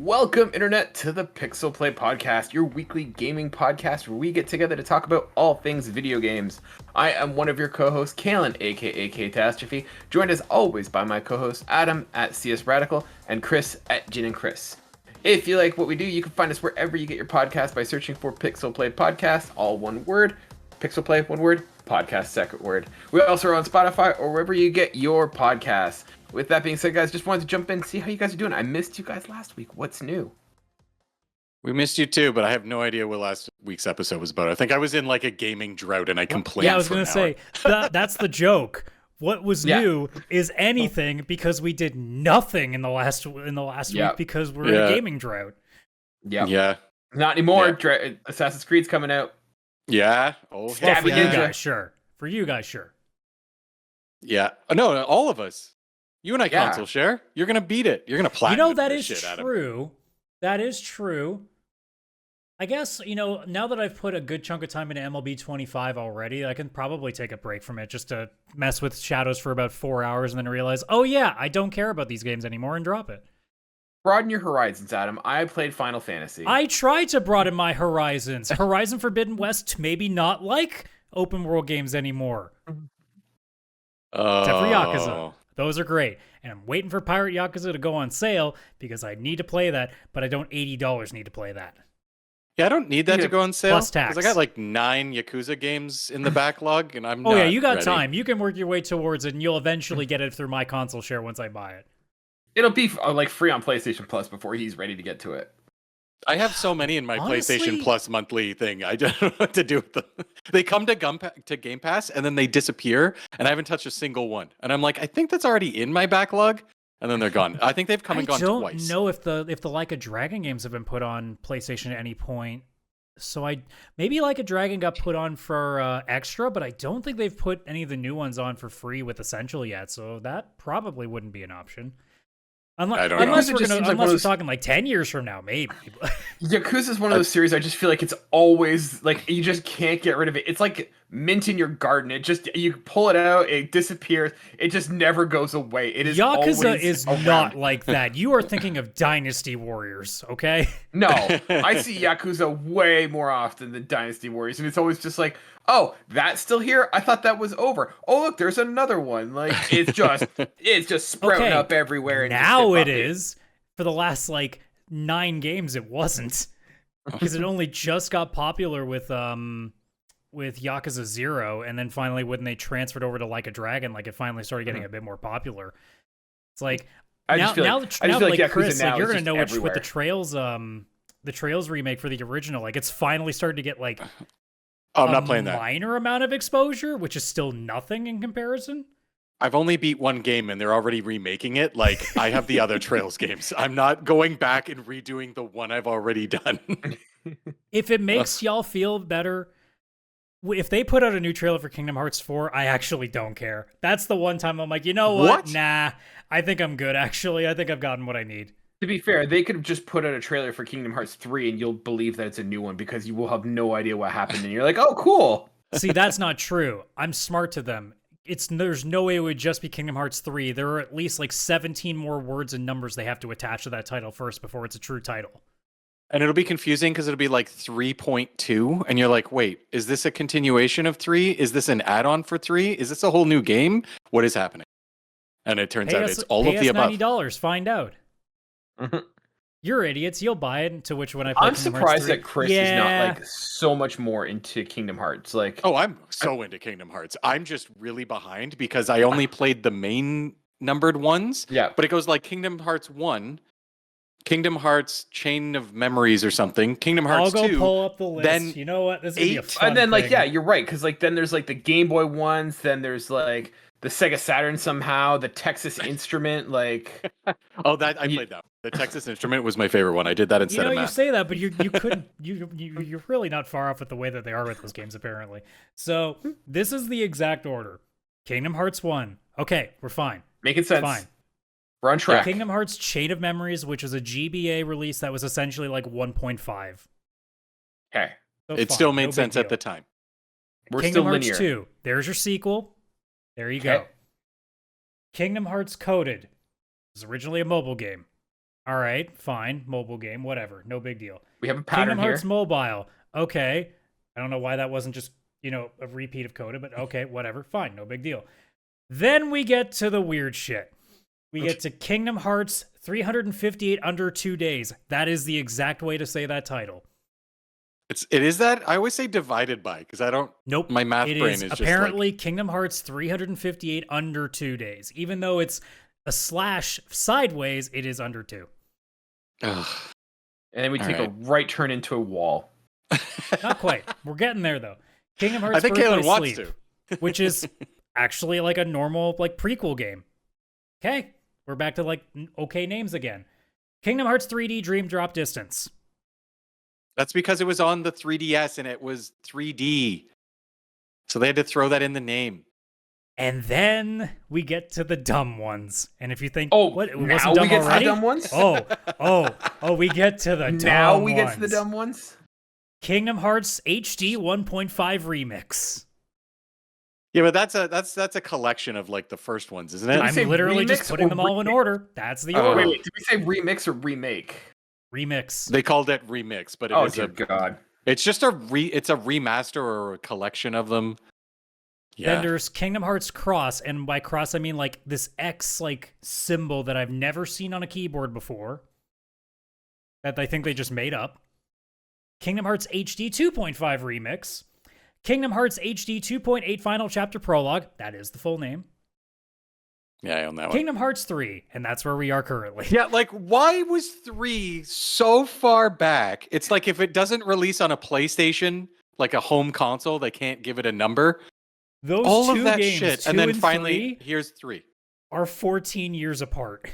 Welcome, Internet, to the PixelPlay Podcast, your weekly gaming podcast where we get together to talk about all things video games. I am one of your co-hosts, Kaylan, aka Catastrophe, joined as always by my co-hosts, Adam at CS Radical and Chris at Gin and Chris. If you like what we do, you can find us wherever you get your podcast by searching for PixelPlay Podcast, all one word, PixelPlay, one word, podcast, second word. We also are on Spotify or wherever you get your podcasts. With that being said, guys, just wanted to jump in and see how you guys are doing. I missed you guys last week. What's new? We missed you too, but I have no idea what last week's episode was about. I think I was in like a gaming drought and I complained. Yeah, I was going to say, that's the joke. What was new is anything because we did nothing in the last week because we're in a gaming drought. Yeah. Not anymore. Yeah. Assassin's Creed's coming out. Yeah. Oh, for you guys, sure. For you guys, sure. Yeah. No, all of us. You and I console share. You're gonna beat it. You're gonna platinum. That is true. That is true. I guess, now that I've put a good chunk of time into MLB 25 already, I can probably take a break from it just to mess with Shadows for about 4 hours and then realize, oh yeah, I don't care about these games anymore and drop it. Broaden your horizons, Adam. I played Final Fantasy. I tried to broaden my horizons. Horizon Forbidden West, maybe not like open world games anymore. Except for Yakuza. Those are great. And I'm waiting for Pirate Yakuza to go on sale because I need to play that, but I don't $80 need to play that. Yeah, I don't need that to go on sale. Plus tax. Because I got like 9 Yakuza games in the backlog, and I'm not yeah, you got ready. time. You can work your way towards it, and you'll eventually get it through my console share once I buy it. It'll be like free on PlayStation Plus before he's ready to get to it. I have so many in my PlayStation Plus monthly thing. I don't know what to do with them. They come to Game Pass and then they disappear, and I haven't touched a single one. And I'm like, I think that's already in my backlog, and then they're gone. I think they've come and gone twice. I don't know if the Like a Dragon games have been put on PlayStation at any point. So maybe Like a Dragon got put on for extra, but I don't think they've put any of the new ones on for free with Essential yet. So that probably wouldn't be an option. Unless we're talking like 10 years from now, maybe. Yakuza is one of those series I just feel like it's always like you just can't get rid of it. It's like mint in your garden. It just you pull it out, it disappears. It just never goes away. It is Yakuza is not like that. You are thinking of Dynasty Warriors, okay? No, I see Yakuza way more often than Dynasty Warriors, and it's always just like, oh, that's still here? I thought that was over. Oh, look, there's another one. Like it's just sprouting up everywhere. And now it is. For the last 9 games, it wasn't, because it only just got popular with Yakuza 0, and then finally when they transferred over to Like a Dragon, it finally started getting a bit more popular. It's like Chris, you're gonna know with the Trails remake for the original, it's finally started to get I'm not playing that. Minor amount of exposure, which is still nothing in comparison. I've only beat one game and they're already remaking it. I have the other Trails games. I'm not going back and redoing the one I've already done. If it makes y'all feel better, if they put out a new trailer for Kingdom Hearts 4, I actually don't care. That's the one time I'm like, you know what? Nah, I think I'm good, actually. I think I've gotten what I need. To be fair, they could have just put out a trailer for Kingdom Hearts 3 and you'll believe that it's a new one because you will have no idea what happened and you're like, oh, cool. See, that's not true. I'm smart to them. There's no way it would just be Kingdom Hearts 3. There are at least 17 more words and numbers they have to attach to that title first before it's a true title. And it'll be confusing because it'll be 3.2 and you're like, wait, is this a continuation of 3? Is this an add-on for 3? Is this a whole new game? What is happening? And it turns out it's all of the above. $90, find out. You're idiots. You'll buy it. To which when I play I'm surprised that Chris is not so much more into Kingdom Hearts. I'm so into Kingdom Hearts. I'm just really behind because I only played the main numbered ones. Yeah. But it goes Kingdom Hearts 1, Kingdom Hearts Chain of Memories or something, Kingdom Hearts 2. I'll go pull up the list. Then you know what? This is gonna be a fun and then thing. you're right, because then there's the Game Boy ones, then there's the Sega Saturn somehow, the Texas Instrument, Oh, that I played that. The Texas Instrument was my favorite one. I did that instead of math. You say that, but you couldn't. You're really not far off with the way that they are with those games, apparently. So this is the exact order: Kingdom Hearts 1. Okay, we're fine. Making sense. Fine. We're on track. Kingdom Hearts Chain of Memories, which is a GBA release that was essentially 1.5. Okay. So it still made sense at the time. We're Kingdom still Hearts linear. 2. There's your sequel. There you go. Kingdom Hearts Coded. It was originally a mobile game. All right, fine. Mobile game, whatever. No big deal. We have a pattern Kingdom Hearts here. Mobile. Okay. I don't know why that wasn't just, a repeat of Coda, but okay, whatever. Fine, no big deal. Then we get to the weird shit. We get to Kingdom Hearts 358 under 2 days. That is the exact way to say that title. It is that? I always say divided by because I don't. Nope. My math it brain is is apparently just Kingdom Hearts 358 under 2 days. Even though it's a slash sideways, it is under 2. Ugh. And then we take a right turn into a wall. Not quite. We're getting there though. Kingdom Hearts I think Birthday Kaylan wants Sleep, to. which is actually like a normal prequel game. Okay, we're back to okay names again. Kingdom Hearts 3D Dream Drop Distance. That's because it was on the 3DS and it was 3D. So they had to throw that in the name. And then we get to the dumb ones. And if you think, what, it now wasn't dumb we get already? to the dumb ones? We get to the dumb Now we ones. get to the dumb ones? Kingdom Hearts HD 1.5 Remix. Yeah, but that's a collection of the first ones, isn't it? I'm say literally just remix putting or them all in remix? order. That's the Oh, order. wait, did we say remix or remake? Remix. They called it remix, but Oh, dear God. it's just it's a remaster or a collection of them. Yeah. Then there's Kingdom Hearts Cross, and by cross I mean this X symbol that I've never seen on a keyboard before. That I think they just made up. Kingdom Hearts HD 2.5 Remix. Kingdom Hearts HD 2.8 Final Chapter Prologue. That is the full name. Yeah, I own that one. Kingdom Hearts 3, and that's where we are currently. Yeah, why was 3 so far back? It's like if it doesn't release on a PlayStation, a home console, they can't give it a number. Those All two of that games, shit. 2 And then and finally, 3, here's 3. are 14 years apart.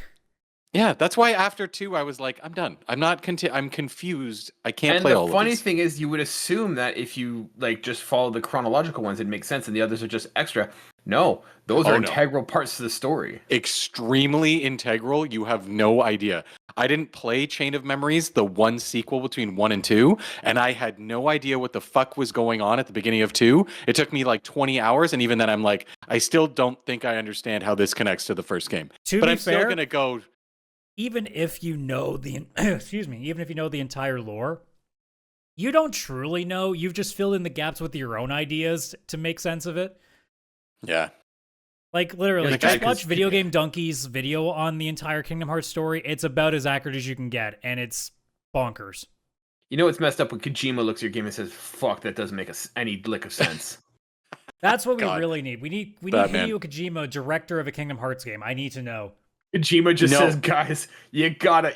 Yeah, that's why after 2, I was like, I'm done. I'm not I'm confused. I can't play all of And these. the funny thing is, you would assume that if you just follow the chronological ones, it'd make sense, and the others are just extra. No, those are integral parts to the story. Extremely integral. You have no idea. I didn't play Chain of Memories, the one sequel between 1 and 2, and I had no idea what the fuck was going on at the beginning of 2. It took me 20 hours, and even then I'm like, I still don't think I understand how this connects to the first game. To but be I'm fair, still going to go... Even if you know the even if you know the entire lore, you don't truly know. You've just filled in the gaps with your own ideas to make sense of it. Yeah. Literally, Yeah, just watch Video Game Donkey's video on the entire Kingdom Hearts story. It's about as accurate as you can get, and it's bonkers. You know what's messed up when Kojima looks at your game and says, "Fuck, that doesn't make any lick of sense." That's what we God. really need. We need Batman. Hideo Kojima, director of a Kingdom Hearts game. I need to know. Kojima just says, "Guys, you gotta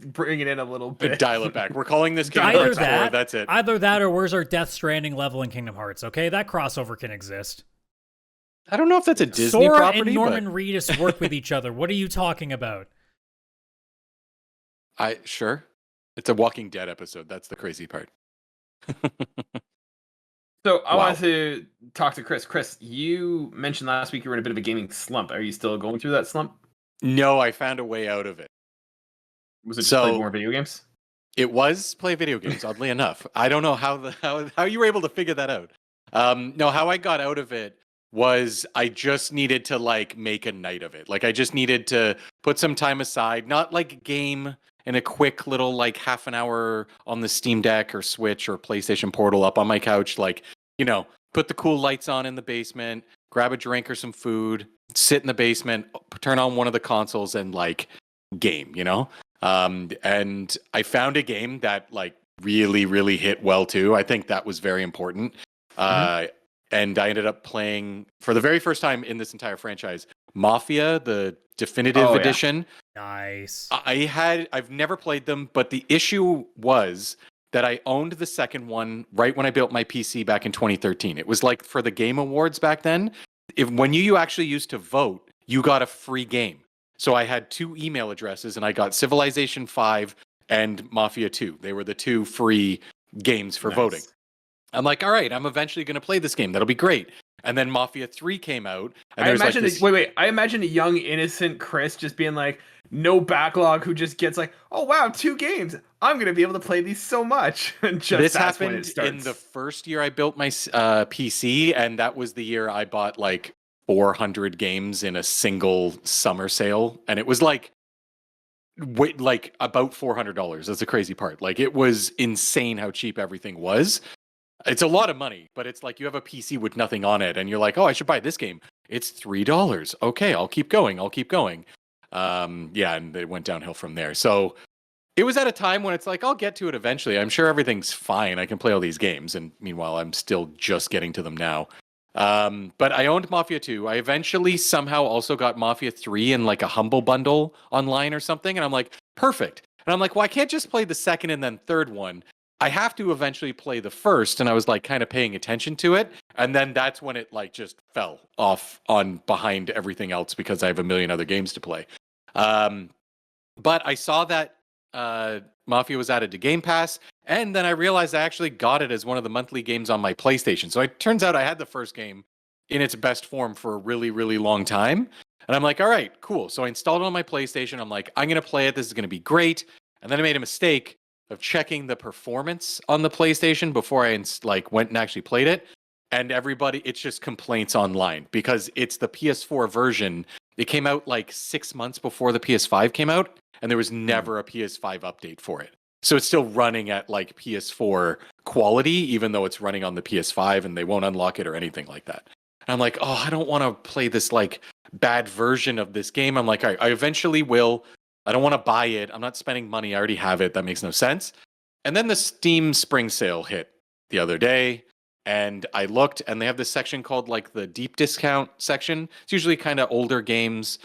bring it in a little bit. Dial it back. We're calling this Kingdom Either Hearts 4. that, That's it. Either that, or where's our Death Stranding level in Kingdom Hearts? Okay, that crossover can exist. I don't know if that's a Disney Sora property, and Norman but... Reedus work with each other. What are you talking about? Sure. It's a Walking Dead episode. That's the crazy part. So I wanted to talk to Chris. Chris, you mentioned last week you were in a bit of a gaming slump. Are you still going through that slump? No, I found a way out of it. Was it just play more video games? It was play video games, oddly enough. I don't know how you were able to figure that out. No, how I got out of it was I just needed to make a night of it. I just needed to put some time aside, not game in a quick little half an hour on the Steam Deck or Switch or PlayStation Portal up on my couch, put the cool lights on in the basement, grab a drink or some food, sit in the basement, turn on one of the consoles and game, and I found a game that really, really hit well too. I think that was very important. And I ended up playing for the very first time in this entire franchise, Mafia, the definitive edition. Nice. I've never played them, but the issue was that I owned the second one right when I built my PC back in 2013. It was for the Game Awards back then. When you actually used to vote, you got a free game. So I had 2 email addresses and I got Civilization 5 and Mafia 2. They were the 2 free games for voting. I'm like, all right, I'm eventually going to play this game. That'll be great. And then Mafia 3 came out. And I imagine a young, innocent Chris just being no backlog, who just gets oh, wow, 2 games. I'm going to be able to play these so much. And just this that's when it happened starts. in the first year I built my PC, and that was the year I bought 400 games in a single summer sale. And it was like about $400. That's the crazy part. Like it was insane how cheap everything was. It's a lot of money, but it's like you have a PC with nothing on it, and you're like, oh, I should buy this game. It's $3. Okay, I'll keep going. Yeah, and it went downhill from there. So it was at a time when it's like, I'll get to it eventually. I'm sure everything's fine. I can play all these games. And meanwhile, I'm still just getting to them now. But I owned Mafia 2. I eventually somehow also got Mafia 3 in like a Humble Bundle online or something. And I'm like, perfect. And I'm like, well, I can't just play the second and then third one. I have to eventually play the first. And I was like kind of paying attention to it. And then that's when it like just fell off on behind everything else because I have a million other games to play. But I saw that Mafia was added to Game Pass, and then I realized I actually got it as one of the monthly games on my PlayStation. So it turns out I had the first game in its best form for a really, really long time. And I'm like, all right, cool. So I installed it on my PlayStation. I'm like, I'm going to play it. This is going to be great. And then I made a mistake of checking the performance on the PlayStation before I went and actually played it. And everybody, it's just complaints online because it's the PS4 version. It came out like 6 months before the PS5 came out, and there was never a PS5 update for it. So it's still running at like PS4 quality, even though it's running on the PS5, and they won't unlock it or anything like that. And I'm like, oh, I don't want to play this like bad version of this game. I'm like, all right, I eventually will. I don't want to buy it. I'm not spending money. I already have it. That makes no sense. And then the Steam Spring Sale hit the other day. And I looked, and they have this section called like the deep discount section. It's usually kind of older games.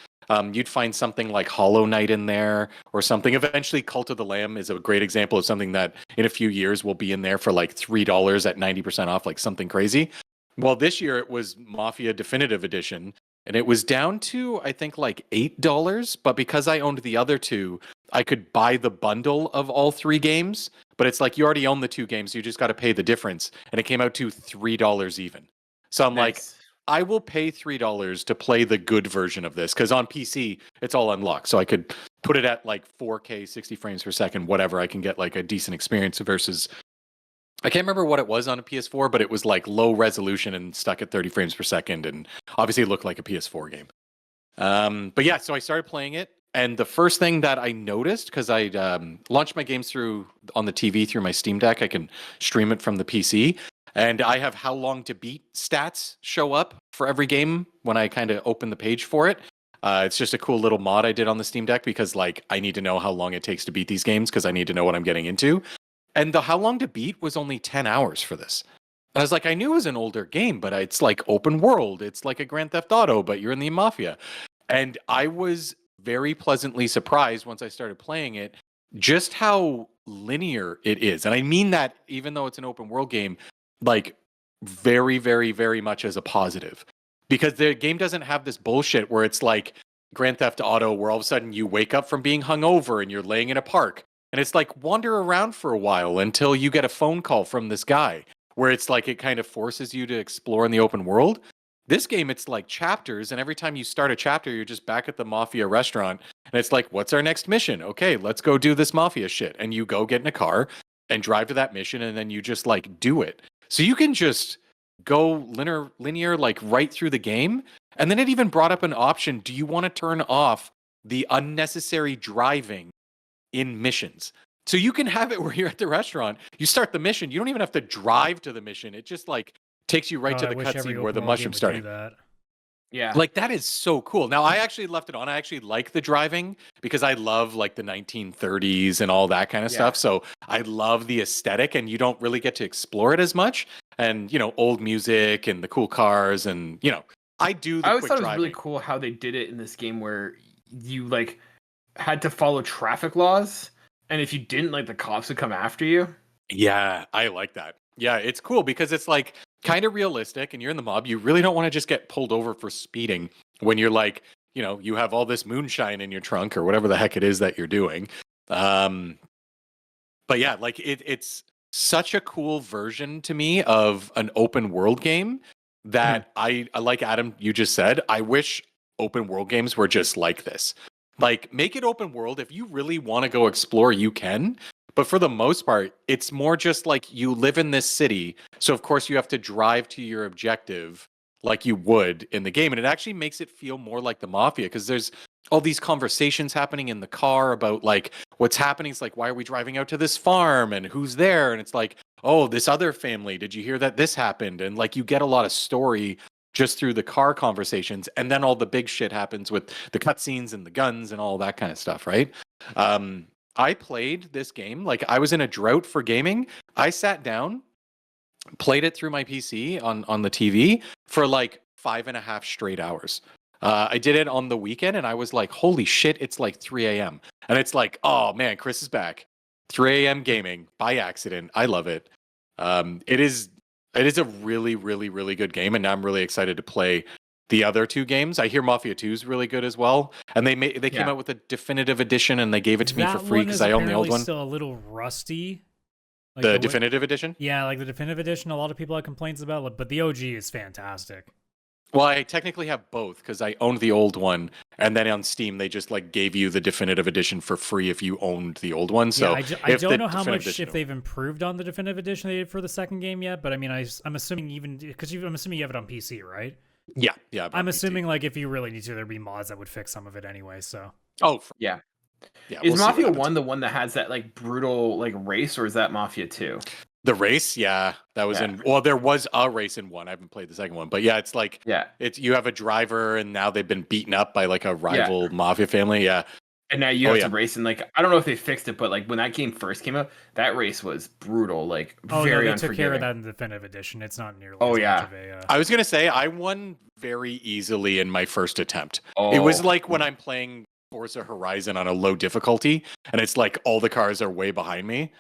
You'd find something like Hollow Knight in there or something. Eventually, Cult of the Lamb is a great example of something that in a few years will be in there for like $3 at 90% off, like something crazy. Well, this year it was Mafia Definitive Edition, and it was down to, I think, like $8. But because I owned the other two, I could buy the bundle of all three games. But it's like you already own the two games, you just got to pay the difference. And it came out to $3 even. So I'm like, I will pay $3 to play the good version of this because on PC it's all unlocked. So I could put it at like 4K, 60 frames per second, whatever. I can get like a decent experience versus, I can't remember what it was on a PS4, but it was like low resolution and stuck at 30 frames per second, and obviously it looked like a PS4 game. But yeah, so I started playing it. And the first thing that I noticed, because I launched my games on the TV through my Steam Deck, I can stream it from the PC. And I have how long to beat stats show up for every game when I kind of open the page for it. It's just a cool little mod I did on the Steam Deck because like I need to know how long it takes to beat these games because I need to know what I'm getting into. And the how long to beat was only 10 hours for this. I was like, I knew it was an older game, but it's like open world. It's like a Grand Theft Auto, but you're in the Mafia. And I was very pleasantly surprised once I started playing it, just how linear it is. And I mean that even though it's an open world game, like very, very, very much as a positive. Because the game doesn't have this bullshit where it's like Grand Theft Auto, where all of a sudden you wake up from being hungover and you're laying in a park. And it's like wander around for a while until you get a phone call from this guy, where it's like it kind of forces you to explore in the open world. This game, it's like chapters, and every time you start a chapter, you're just back at the Mafia restaurant, and it's like, what's our next mission? Okay, let's go do this Mafia shit. And you go get in a car and drive to that mission, and then you just like do it. So you can just go linear like right through the game. And then it even brought up an option. Do you want to turn off the unnecessary driving in missions? So you can have it where you're at the restaurant, you start the mission, you don't even have to drive to the mission. It just like takes you right to the cutscene where the mushroom's starting. Yeah. Like that is so cool. Now I actually left it on. I actually like the driving because I love like the 1930s and all that kind of stuff. So I love the aesthetic, and you don't really get to explore it as much. And you know, old music and the cool cars, and you know, I do the I always quick thought it was driving. really cool how they did it in this game where you like had to follow traffic laws, and if you didn't, like the cops would come after you. Yeah, I like that. Yeah, it's cool because it's like kind of realistic, and you're in the mob. You really don't want to just get pulled over for speeding when you're like, you know, you have all this moonshine in your trunk or whatever the heck it is that you're doing. But yeah, like it's such a cool version to me of an open world game that I like Adam, you just said, I wish open world games were just like this. Like make it open world. If you really want to go explore, you can. But for the most part, it's more just like you live in this city. So, of course, you have to drive to your objective like you would in the game. And it actually makes it feel more like the Mafia because there's all these conversations happening in the car about like what's happening. It's like, why are we driving out to this farm and who's there? And it's like, oh, this other family. Did you hear that this happened? And like you get a lot of story just through the car conversations, and then all the big shit happens with the cutscenes and the guns and all that kind of stuff, right? I played this game like I was in a drought for gaming. I sat down, played it through my PC on the TV for like 5.5 straight hours. I did it on the weekend, and I was like, holy shit, it's like 3 a.m. And it's like, oh man, Chris is back. 3 a.m. gaming by accident. I love it. It is a really, really, really good game, and now I'm really excited to play the other two games. I hear Mafia 2 is really good as well, and they came out with a definitive edition, and they gave it to me for free because I own the old one. Still a little rusty. Like the definitive edition? Yeah, like the definitive edition, a lot of people have complaints about, but the OG is fantastic. Well, I technically have both because I owned the old one, and then on Steam they just like gave you the definitive edition for free if you owned the old one. So yeah, I don't know how much if they've improved on the definitive edition they did for the second game yet, but I mean, I'm assuming even because I'm assuming you have it on PC, right? Yeah. I'm assuming like if you really need to, there'd be mods that would fix some of it anyway. So. Yeah. Yeah. Is Mafia 1 the one that has that like brutal like race, or is that Mafia 2? The race, yeah, that was in. Well, there was a race in 1. I haven't played the second one, but yeah, it's like it's you have a driver, and now they've been beaten up by like a rival mafia family. Yeah, and now you have to race, and like I don't know if they fixed it, but like when that game first came out, that race was brutal. Like very they took care of that in the definitive edition. It's not nearly. Oh as yeah. Much of a, I was gonna say I won very easily in my first attempt. It was like when I'm playing Forza Horizon on a low difficulty, and it's like all the cars are way behind me.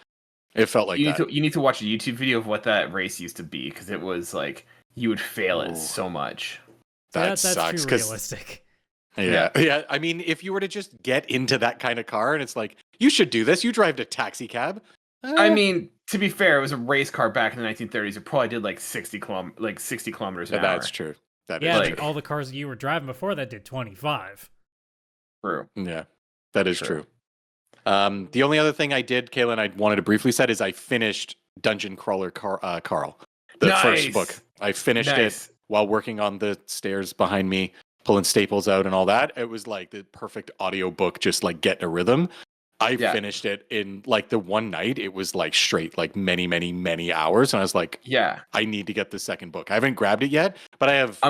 It felt like you need to watch a YouTube video of what that race used to be, because it was like you would fail it so much. That's sucks. Too realistic. Yeah. I mean, if you were to just get into that kind of car, and it's like you should do this. You drive a taxi cab. I mean, to be fair, it was a race car back in the 1930s. It probably did like 60 kilometers an hour. That's true. That is like true. all the cars you were driving before that did 25. True. Yeah, that is true. The only other thing I did, Kaylan, I wanted to briefly say is I finished Dungeon Crawler Carl, the first book. I finished it while working on the stairs behind me, pulling staples out and all that. It was like the perfect audio book, just like getting a rhythm. I finished it in like the one night. It was like straight, like many, many, many hours. And I was like, I need to get the second book. I haven't grabbed it yet, but I have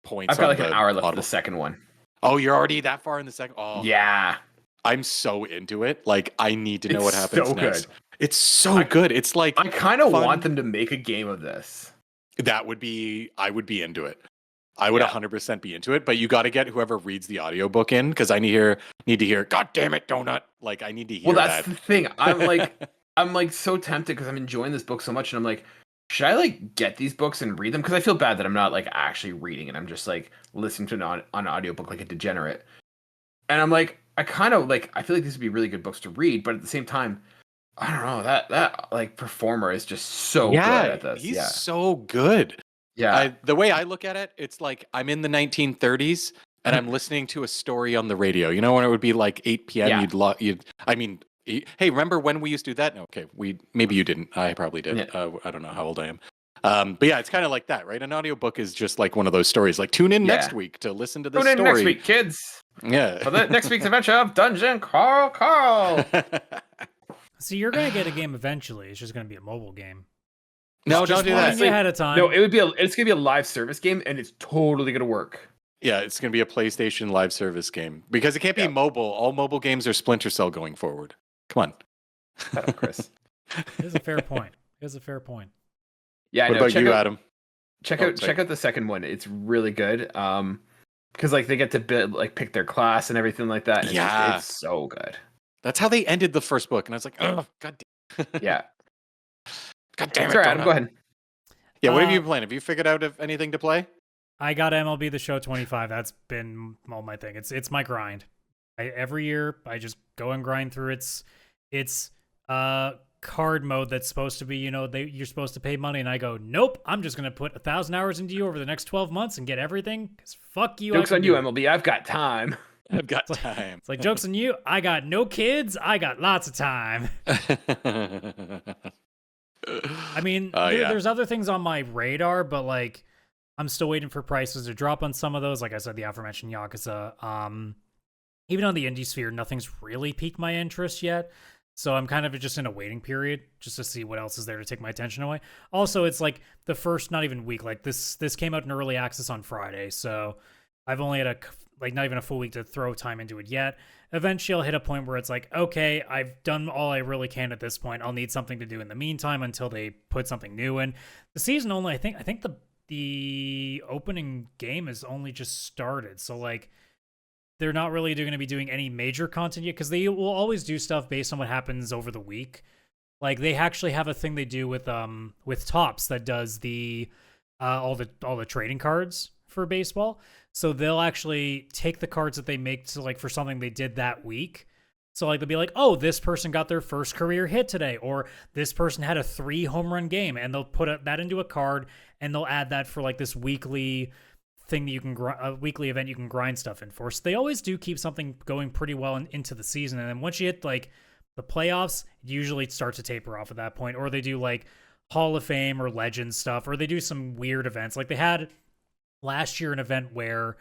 points. I've got like an hour left for the second one. Oh, you're already that far in the second? Oh, yeah. I'm so into it. Like, I need to know what happens next. Good. It's so good. It's like I kind of want them to make a game of this. I would be into it. I would 100% be into it. But you got to get whoever reads the audiobook in, because I need to hear. God damn it, donut! Like I need to hear. Well, that's the thing. I'm like so tempted because I'm enjoying this book so much, and I'm like, should I like get these books and read them? Because I feel bad that I'm not like actually reading it. I'm just like listening to an audiobook like a degenerate. And I'm like, I kind of like, I feel like these would be really good books to read, but at the same time, I don't know, that like performer is just so good at this. He's so good. Yeah. The way I look at it, it's like I'm in the 1930s and I'm listening to a story on the radio. You know, when it would be like 8 p.m. Hey, remember when we used to do that? No, okay, maybe you didn't. I probably did. Yeah. I don't know how old I am. But yeah, it's kind of like that, right? An audiobook is just like one of those stories. Like, tune in next week to listen to this story. Tune in next week, kids. Yeah. For the next week's adventure of Dungeon Carl. So you're gonna get a game eventually. It's just gonna be a mobile game. No, don't do that. Ahead of time. No, it's gonna be a live service game, and it's totally gonna work. Yeah, it's gonna be a PlayStation live service game because it can't be mobile. All mobile games are Splinter Cell going forward. Come on. Shut up, Chris. It's a fair point. Yeah, what about you, Adam? Check out the second one. It's really good. Because like they get to pick their class and everything like that. And it's so good. That's how they ended the first book, and I was like, oh god damn. Yeah. God damn it. Sorry, Adam, go ahead. Yeah, what have you been playing? Have you figured out anything to play? I got MLB The Show 25. That's been all my thing. It's my grind. Every year I just go and grind through it's card mode that's supposed to be, you're supposed to pay money, and I go, nope, I'm just gonna put 1,000 hours into you over the next 12 months and get everything, because fuck you. Joke's on you, MLB. I've got time. It's like joke's on you. I got no kids. I got lots of time. I mean, there's other things on my radar, but like I'm still waiting for prices to drop on some of those. Like I said, the aforementioned Yakuza. even on the indie sphere, nothing's really piqued my interest yet. So I'm kind of just in a waiting period just to see what else is there to take my attention away. Also, it's like the first not even week. Like this came out in early access on Friday, so I've only had not even a full week to throw time into it yet. Eventually, I'll hit a point where it's like, okay, I've done all I really can at this point. I'll need something to do in the meantime until they put something new in. The season only, I think the opening game is only just started, so like they're not really going to be doing any major content yet because they will always do stuff based on what happens over the week. Like they actually have a thing they do with Topps that does the all the trading cards for baseball. So they'll actually take the cards that they make to like for something they did that week. So like they'll be like, oh, this person got their first career hit today, or this person had a 3 home run game, and they'll put that into a card and they'll add that for like this weekly thing that you can a weekly event you can grind stuff in for. So they always do keep something going pretty well into the season, and then once you hit like the playoffs, it usually starts to taper off at that point, or they do like Hall of Fame or Legends stuff, or they do some weird events. Like they had last year an event where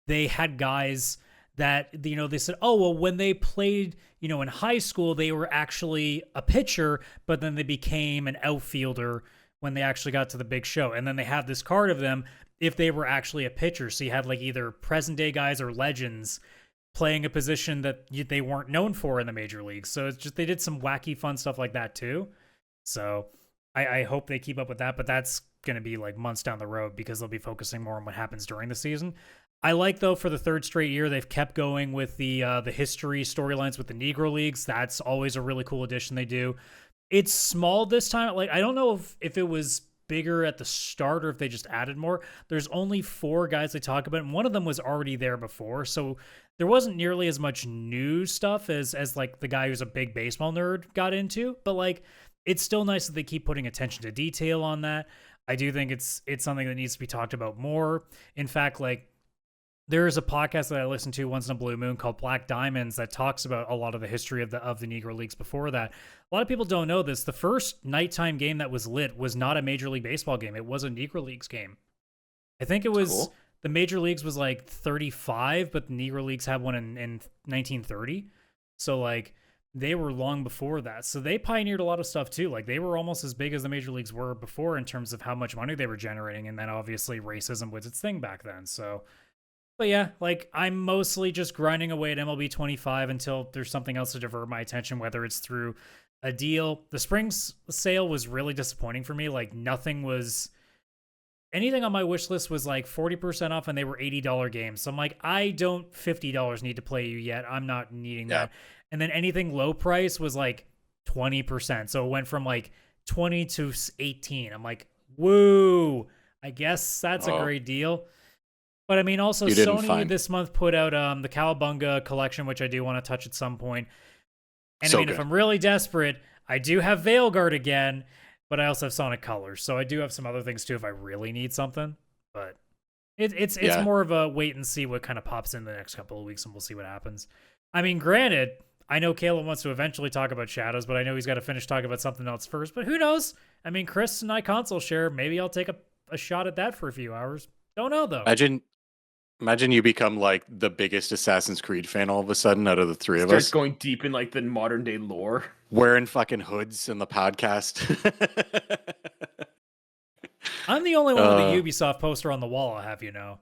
they had guys that, you know, they said, oh, well, when they played, you know, in high school, they were actually a pitcher, but then they became an outfielder when they actually got to the big show. And then they have this card of them if they were actually a pitcher. So you had like either present day guys or legends playing a position that they weren't known for in the major leagues. So it's just, they did some wacky fun stuff like that too. So I hope they keep up with that, but that's going to be like months down the road because they'll be focusing more on what happens during the season. I like, though, for the third straight year, they've kept going with the history storylines with the Negro Leagues. That's always a really cool addition they do. It's small this time. Like, I don't know if it was bigger at the start or if they just added more. There's only 4 guys they talk about, and one of them was already there before, so there wasn't nearly as much new stuff as like the guy who's a big baseball nerd got into. But like, it's still nice that they keep putting attention to detail on that. I do think it's something that needs to be talked about more. In fact, like, there's a podcast that I listen to once in a blue moon called Black Diamonds that talks about a lot of the history of the Negro Leagues before that. A lot of people don't know this. The first nighttime game that was lit was not a Major League Baseball game. It was a Negro Leagues game. I think it was cool. The Major Leagues was like 35, but the Negro Leagues had one in 1930. So like they were long before that. So they pioneered a lot of stuff too. Like they were almost as big as the Major Leagues were before in terms of how much money they were generating. And then obviously racism was its thing back then. So, but yeah, like I'm mostly just grinding away at MLB 25 until there's something else to divert my attention, whether it's through a deal. The spring sale was really disappointing for me. Like anything on my wish list was like 40% off and they were $80 games. So I'm like, I don't $50 need to play you yet. I'm not needing that. And then anything low price was like 20%. So it went from like 20 to 18. I'm like, woo, I guess that's a great deal. But I mean, also Sony this month put out the Cowabunga collection, which I do want to touch at some point. And I mean, if I'm really desperate, I do have Veilguard again, but I also have Sonic Colors. So I do have some other things too if I really need something. But it's more of a wait and see what kind of pops in the next couple of weeks, and we'll see what happens. I mean, granted, I know Kaylan wants to eventually talk about Shadows, but I know he's got to finish talking about something else first. But who knows? I mean, Chris and I console share. Maybe I'll take a shot at that for a few hours. Don't know, though. Imagine you become like the biggest Assassin's Creed fan all of a sudden out of the three of us. Start going deep in like the modern day lore. Wearing fucking hoods in the podcast. I'm the only one with a Ubisoft poster on the wall, I'll have you know.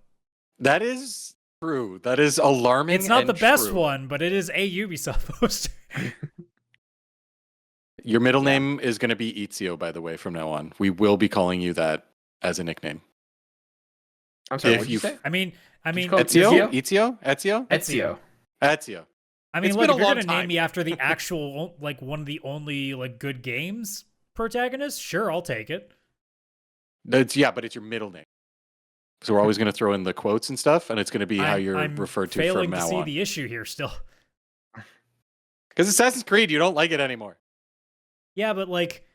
That is true. That is alarming. It's not the best one, but it is a Ubisoft poster. Your middle name is going to be Ezio, by the way, from now on. We will be calling you that as a nickname. I'm sorry, what did you say? I mean, Ezio? Ezio. I mean, look, if you're gonna name me after the actual, like, one of the only like good games protagonist, sure, I'll take it. But it's your middle name. So we're always going to throw in the quotes and stuff, and it's going to be how you're referred to from now on. I'm failing to see the issue here still. Because Assassin's Creed, you don't like it anymore. Yeah, but like,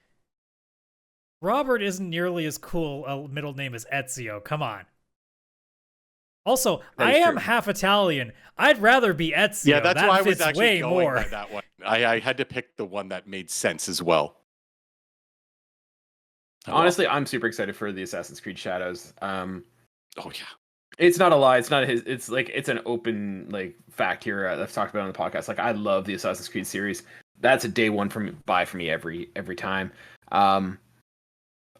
Robert isn't nearly as cool a middle name as Ezio. Come on. Also, I am half Italian. I'd rather be Ezio. Yeah, that's why I was actually way going by that one. I had to pick the one that made sense as well. Honestly, I'm super excited for the Assassin's Creed Shadows. Oh yeah, It's not a lie. It's not his. It's like it's an open like fact here. I've talked about it on the podcast. Like I love the Assassin's Creed series. That's a day one buy for me every time. Um,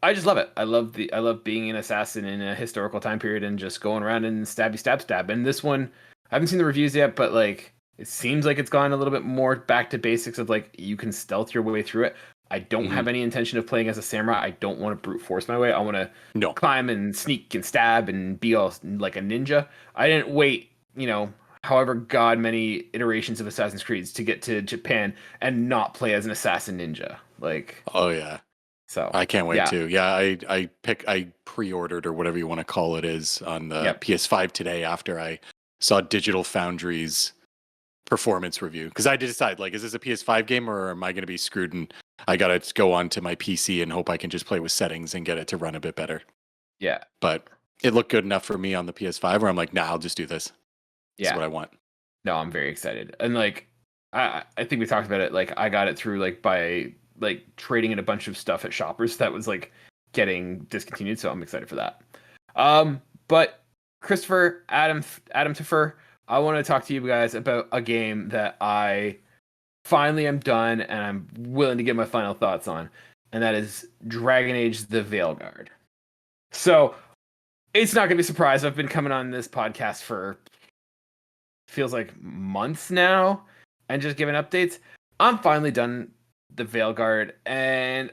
I just love it. I love being an assassin in a historical time period and just going around and stab. And this one, I haven't seen the reviews yet, but like it seems like it's gone a little bit more back to basics of like you can stealth your way through it. I don't have any intention of playing as a samurai. I don't want to brute force my way. I want to climb and sneak and stab and be all like a ninja. I didn't wait, however god many iterations of Assassin's Creed to get to Japan and not play as an assassin ninja. Like, oh yeah. So I can't wait to. Yeah, I pre-ordered or whatever you want to call it is on the PS5 today after I saw Digital Foundry's performance review, because I did decide, like, is this a PS5 game or am I going to be screwed and I got to go onto my PC and hope I can just play with settings and get it to run a bit better. Yeah. But it looked good enough for me on the PS5 where I'm like, nah, I'll just do this. That's what I want. No, I'm very excited. And like I think we talked about it, like I got it through like by like trading in a bunch of stuff at Shoppers that was like getting discontinued, so I'm excited for that. But Christopher, Adam Tiffer, I want to talk to you guys about a game that I finally am done and I'm willing to get my final thoughts on, and that is Dragon Age: The Veilguard. So it's not gonna be a surprise. I've been coming on this podcast for feels like months now and just giving updates. I'm finally done the Veilguard, and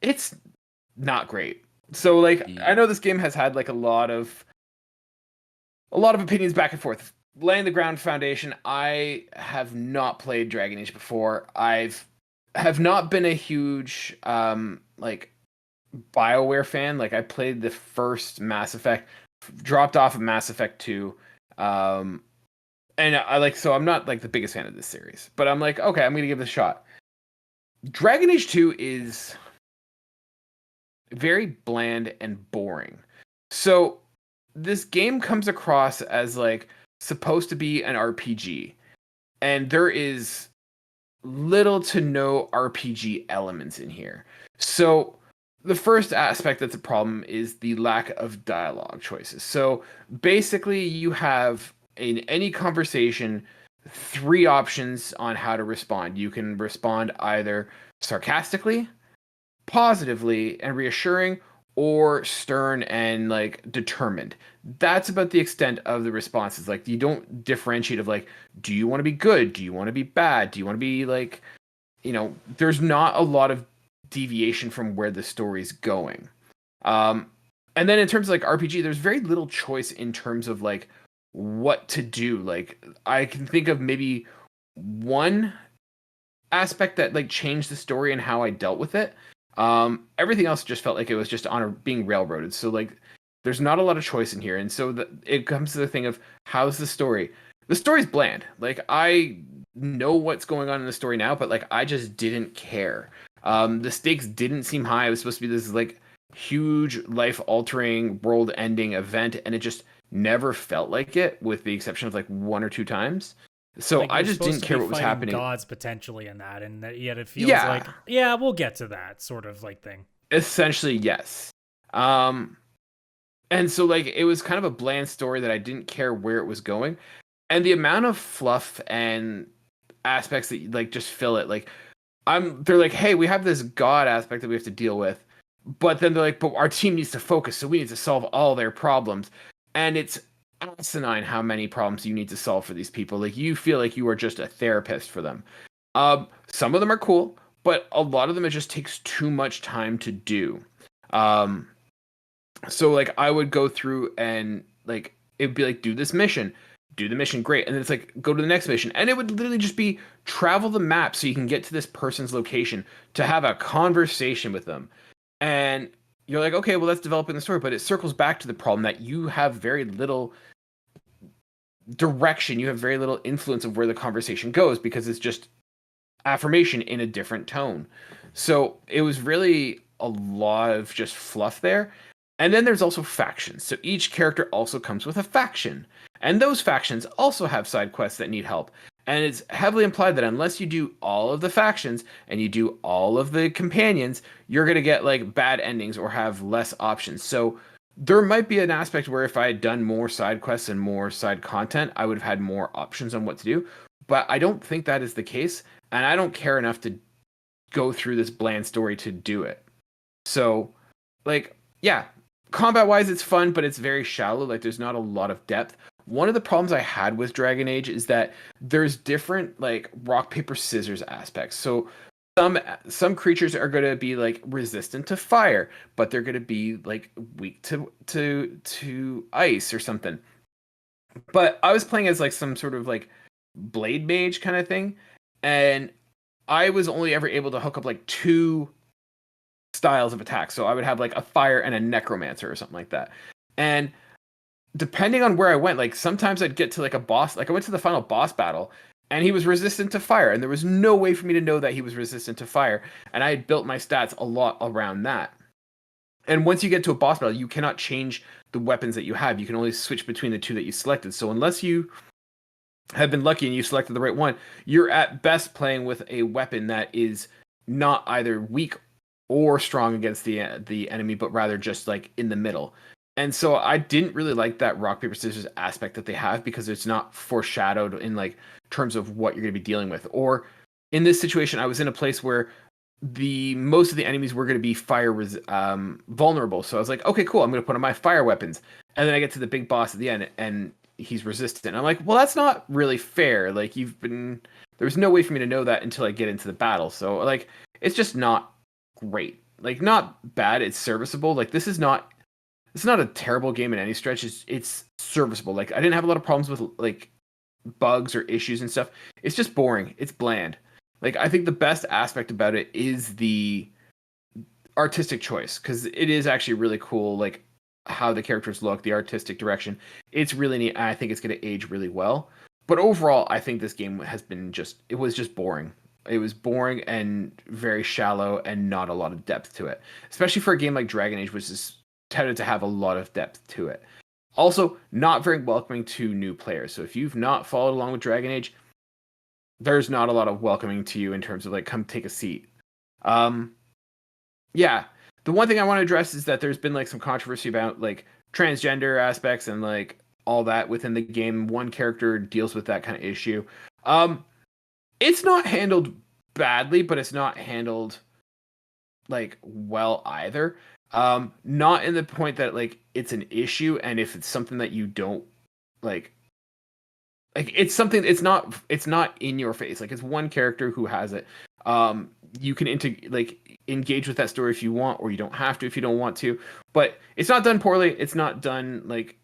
it's not great. So like I know this game has had like a lot of opinions back and forth. Laying the ground foundation, I have not played Dragon Age before. Have not been a huge like BioWare fan. Like I played the first Mass Effect, dropped off of Mass Effect 2. And so I'm not like the biggest fan of this series, but I'm like, okay, I'm going to give this a shot. Dragon Age 2 is very bland and boring. So this game comes across as like supposed to be an RPG, and there is little to no RPG elements in here. So the first aspect that's a problem is the lack of dialogue choices. So basically you have in any conversation 3 options on how to respond. You can respond either sarcastically, positively and reassuring, or stern and like determined. That's about the extent of the responses. Like you don't differentiate of like, do you want to be good? Do you want to be bad? Do you want to be like, there's not a lot of deviation from where the story's going. And then in terms of like RPG, there's very little choice in terms of like what to do. Like I can think of maybe one aspect that like changed the story and how I dealt with it. Everything else just felt like it was just being railroaded. So like there's not a lot of choice in here. And so it comes to the thing of how's the story? The story's bland. Like I know what's going on in the story now, but like I just didn't care. The stakes didn't seem high. It was supposed to be this like huge life-altering, world-ending event, and it just never felt like it, with the exception of like 1 or 2 times. So like I just didn't care what was happening. Gods potentially in that, and that yet it feels like we'll get to that sort of like thing. Essentially, yes. And so like it was kind of a bland story that I didn't care where it was going, and the amount of fluff and aspects that like just fill it. Like they're like, hey, we have this god aspect that we have to deal with, but then they're like, but our team needs to focus, so we need to solve all their problems. And it's asinine how many problems you need to solve for these people. Like you feel like you are just a therapist for them. Some of them are cool, but a lot of them it just takes too much time to do. So like I would go through and like it'd be like, do the mission, great, and then it's like go to the next mission, and it would literally just be travel the map so you can get to this person's location to have a conversation with them. And you're like, okay, well, that's developing the story, but it circles back to the problem that you have very little direction, you have very little influence of where the conversation goes, because it's just affirmation in a different tone. So it was really a lot of just fluff there. And then there's also factions. So each character also comes with a faction, and those factions also have side quests that need help. And it's heavily implied that unless you do all of the factions and you do all of the companions, you're going to get like bad endings or have less options. So there might be an aspect where if I had done more side quests and more side content, I would have had more options on what to do. But I don't think that is the case, and I don't care enough to go through this bland story to do it. So, like, yeah, combat-wise, it's fun, but it's very shallow. Like, there's not a lot of depth. One of the problems I had with Dragon Age is that there's different, like, rock, paper, scissors aspects. So some creatures are going to be like resistant to fire, but they're going to be like weak to ice or something. But I was playing as like some sort of like blade mage kind of thing, and I was only ever able to hook up like 2 styles of attack. So I would have like a fire and a necromancer or something like that. And depending on where I went, like sometimes I'd get to like a boss, like I went to the final boss battle and he was resistant to fire, and there was no way for me to know that he was resistant to fire, and I had built my stats a lot around that. And once you get to a boss battle, you cannot change the weapons that you have. You can only switch between the 2 that you selected. So unless you have been lucky and you selected the right one, you're at best playing with a weapon that is not either weak or strong against the enemy, but rather just like in the middle. And so I didn't really like that rock paper scissors aspect that they have, because it's not foreshadowed in like terms of what you're going to be dealing with. Or in this situation, I was in a place where most of the enemies were going to be fire vulnerable. So I was like, okay, cool, I'm going to put on my fire weapons. And then I get to the big boss at the end and he's resistant. I'm like, well, that's not really fair. Like, there's no way for me to know that until I get into the battle. So like, it's just not great. Like, not bad, it's serviceable. Like, it's not a terrible game in any stretch. It's serviceable. Like, I didn't have a lot of problems with like bugs or issues and stuff. It's just boring. It's bland. Like, I think the best aspect about it is the artistic choice, because it is actually really cool. Like, how the characters look, the artistic direction. It's really neat. And I think it's going to age really well. But overall, I think this game it was just boring. It was boring and very shallow and not a lot of depth to it, especially for a game like Dragon Age, which is tended to have a lot of depth to it. Also, not very welcoming to new players. So if you've not followed along with Dragon Age, there's not a lot of welcoming to you in terms of like, come take a seat. Yeah. The one thing I want to address is that there's been like some controversy about like transgender aspects and like all that within the game. One character deals with that kind of issue. It's not handled badly, but it's not handled like well either. Not in the point that like it's an issue, and if it's something that you don't like it's something, it's not in your face. Like, it's one character who has it. You can engage with that story if you want, or you don't have to if you don't want to. But it's not done poorly. It's not done like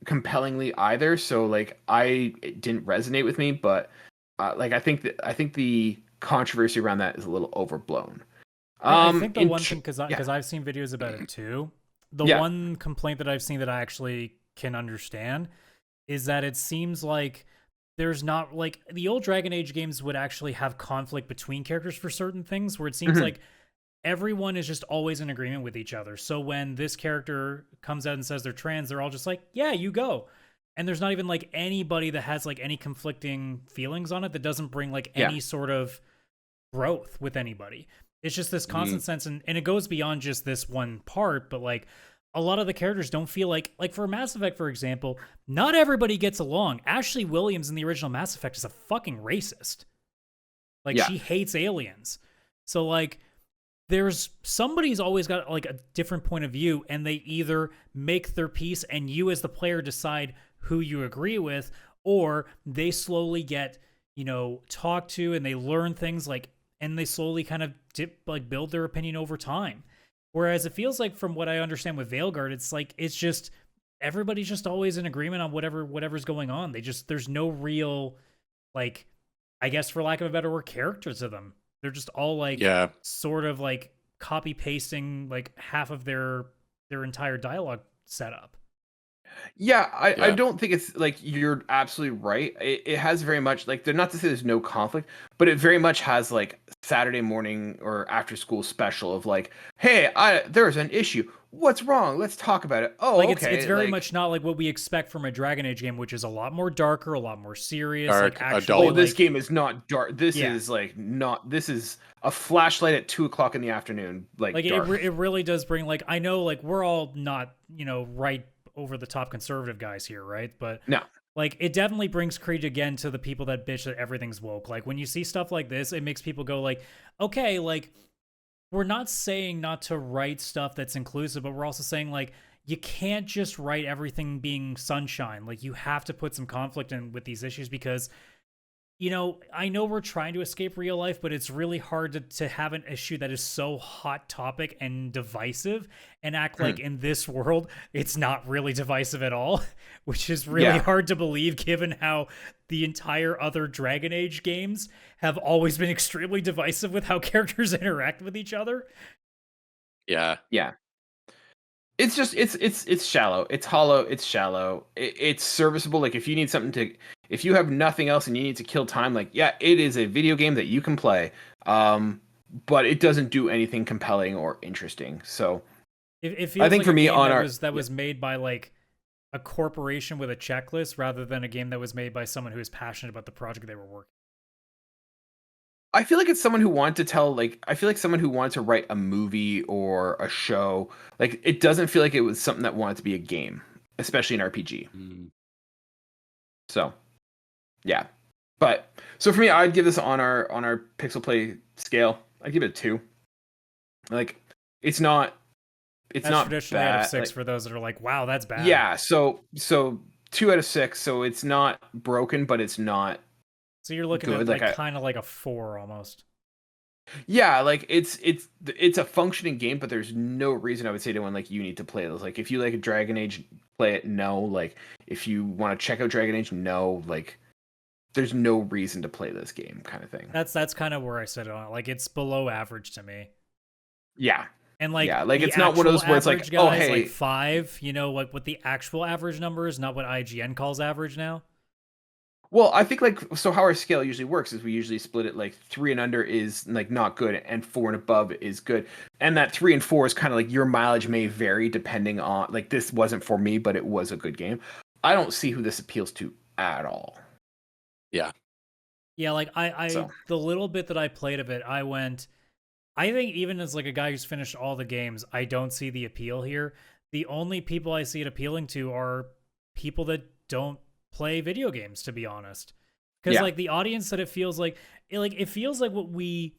compellingly either. So like, it didn't resonate with me. But like, I think the controversy around that is a little overblown. I think the one thing, because I've seen videos about it too. The one complaint that I've seen that I actually can understand is that it seems like there's not, like, the old Dragon Age games would actually have conflict between characters for certain things, where it seems like everyone is just always in agreement with each other. So when this character comes out and says they're trans, they're all just like, yeah, you go. And there's not even like anybody that has like any conflicting feelings on it, that doesn't bring like any sort of growth with anybody. It's just this constant sense, and it goes beyond just this one part, but like, a lot of the characters don't feel like for Mass Effect, for example, not everybody gets along. Ashley Williams in the original Mass Effect is a fucking racist. Like, she hates aliens. So like, somebody's always got like a different point of view, and they either make their peace and you as the player decide who you agree with, or they slowly get, talked to, and they learn things like, and they slowly kind of build their opinion over time. Whereas it feels like, from what I understand with Veilguard, it's like, it's just, everybody's just always in agreement on whatever's going on. There's no real, like, I guess for lack of a better word, character to them. They're just all like, sort of like copy pasting like half of their entire dialogue setup. Yeah, I don't think it's like, you're absolutely right. It has very much like, they're not to say there's no conflict, but it very much has like Saturday morning or after school special of like, hey, there's an issue. what's wrong? Let's talk about it. Oh, Like okay. it's very like, much not like what we expect from a Dragon Age game, which is a lot more darker, a lot more serious. Dark, like actually, adult. oh, this like, game is not dark. This Yeah. is like not. This is a flashlight at 2 o'clock in the afternoon. Like it, dark. it really does bring like I know like we're all not right over the top conservative guys here, right? But No. like it definitely brings Creed again to the people that bitch that everything's woke. Like when you see stuff like this, it makes people go like, okay, like we're not saying not to write stuff that's inclusive, but we're also saying like you can't just write everything being sunshine. Like you have to put some conflict in with these issues because I know we're trying to escape real life, but it's really hard to have an issue that is so hot topic and divisive and act like in this world it's not really divisive at all, which is really hard to believe given how the entire other Dragon Age games have always been extremely divisive with how characters interact with each other. Yeah. Yeah. It's just it's shallow. It's hollow. It's shallow. It's serviceable. Like if you need something to, if you have nothing else and you need to kill time, like yeah, it is a video game that you can play. But it doesn't do anything compelling or interesting. So it feels I think like for a me game on that was made by like a corporation with a checklist rather than a game that was made by someone who is passionate about the project they were working. I feel like it's someone who wanted to tell, like, I feel like someone who wanted to write a movie or a show. Like, it doesn't feel like it was something that wanted to be a game, especially an RPG. So, yeah. But, so for me, I'd give this on our PixelPlay scale, I'd give it a 2. Like, it's not Traditionally bad. out of 6 like, for those that are like, wow, that's bad. Yeah, so 2 out of 6, so it's not broken, but it's not. So you're looking good. at like kind of like a 4 almost. Yeah, like it's a functioning game, but there's no reason I would say to anyone like you need to play this. Like if you like a Dragon Age, play it. No, like if you want to check out Dragon Age, no, like there's no reason to play this game, kind of thing. That's kind of where I said it on. Like it's below average to me. Yeah, and like yeah, like it's not one of those where it's like, guys, oh hey, like 5. Like what the actual average number is, not what IGN calls average now. Well, I think like so how our scale usually works is we usually split it like 3 and under is like not good and 4 and above is good. And that 3 and 4 is kind of like your mileage may vary depending on like this wasn't for me, but it was a good game. I don't see who this appeals to at all. Yeah. Yeah, like the little bit that I played of it, I think even as like a guy who's finished all the games, I don't see the appeal here. The only people I see it appealing to are people that don't play video games, to be honest, because like the audience that it feels like what we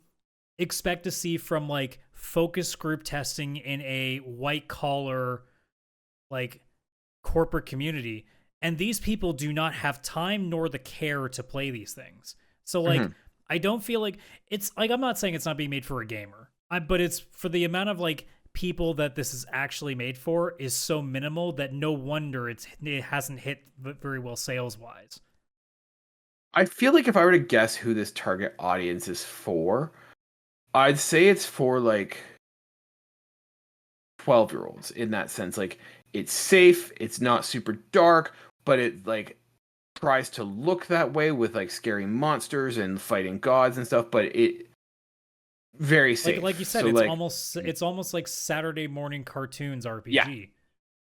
expect to see from like focus group testing in a white collar like corporate community, and these people do not have time nor the care to play these things. So like I don't feel like it's like, I'm not saying it's not being made for a gamer, but it's for the amount of like people that this is actually made for is so minimal that no wonder it hasn't hit very well sales wise. I feel like if I were to guess who this target audience is for, I'd say it's for like 12-year-olds in that sense. Like it's safe, it's not super dark, but it like tries to look that way with like scary monsters and fighting gods and stuff, but it very safe. Like you said, so it's almost like Saturday morning cartoons RPG. Yeah,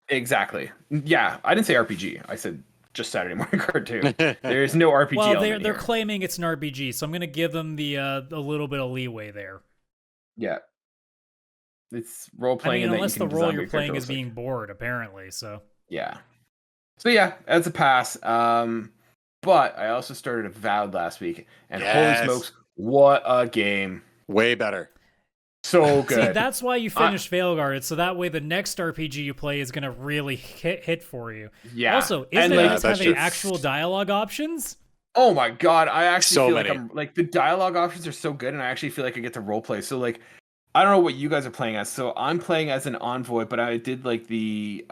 exactly. Yeah, I didn't say RPG. I said just Saturday morning cartoon. There's no RPG. Well, they're claiming it's an RPG, so I'm gonna give them the a little bit of leeway there. Yeah, it's role playing. I mean, unless the role you're playing is being bored, apparently. So yeah. So yeah, that's a pass. But I also started Avowed last week, and holy smokes, what a game! Way better. So good. See, that's why you finished Veilguard, so that way the next RPG you play is gonna really hit for you. Yeah. Also, isn't it having actual dialogue options? Oh my god, I actually feel many. like I'm like the dialogue options are so good, and I actually feel like I get to roleplay. So like, I don't know what you guys are playing as. So I'm playing as an envoy, but I did like the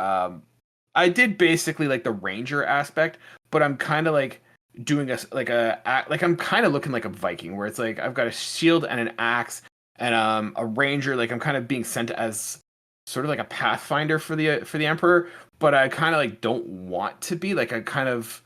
I did basically like the ranger aspect, but I'm kind of like doing I'm kind of looking like a Viking, where it's like I've got a shield and an axe and a ranger. Like I'm kind of being sent as sort of like a pathfinder for the emperor, but I kind of like don't want to be. Like I kind of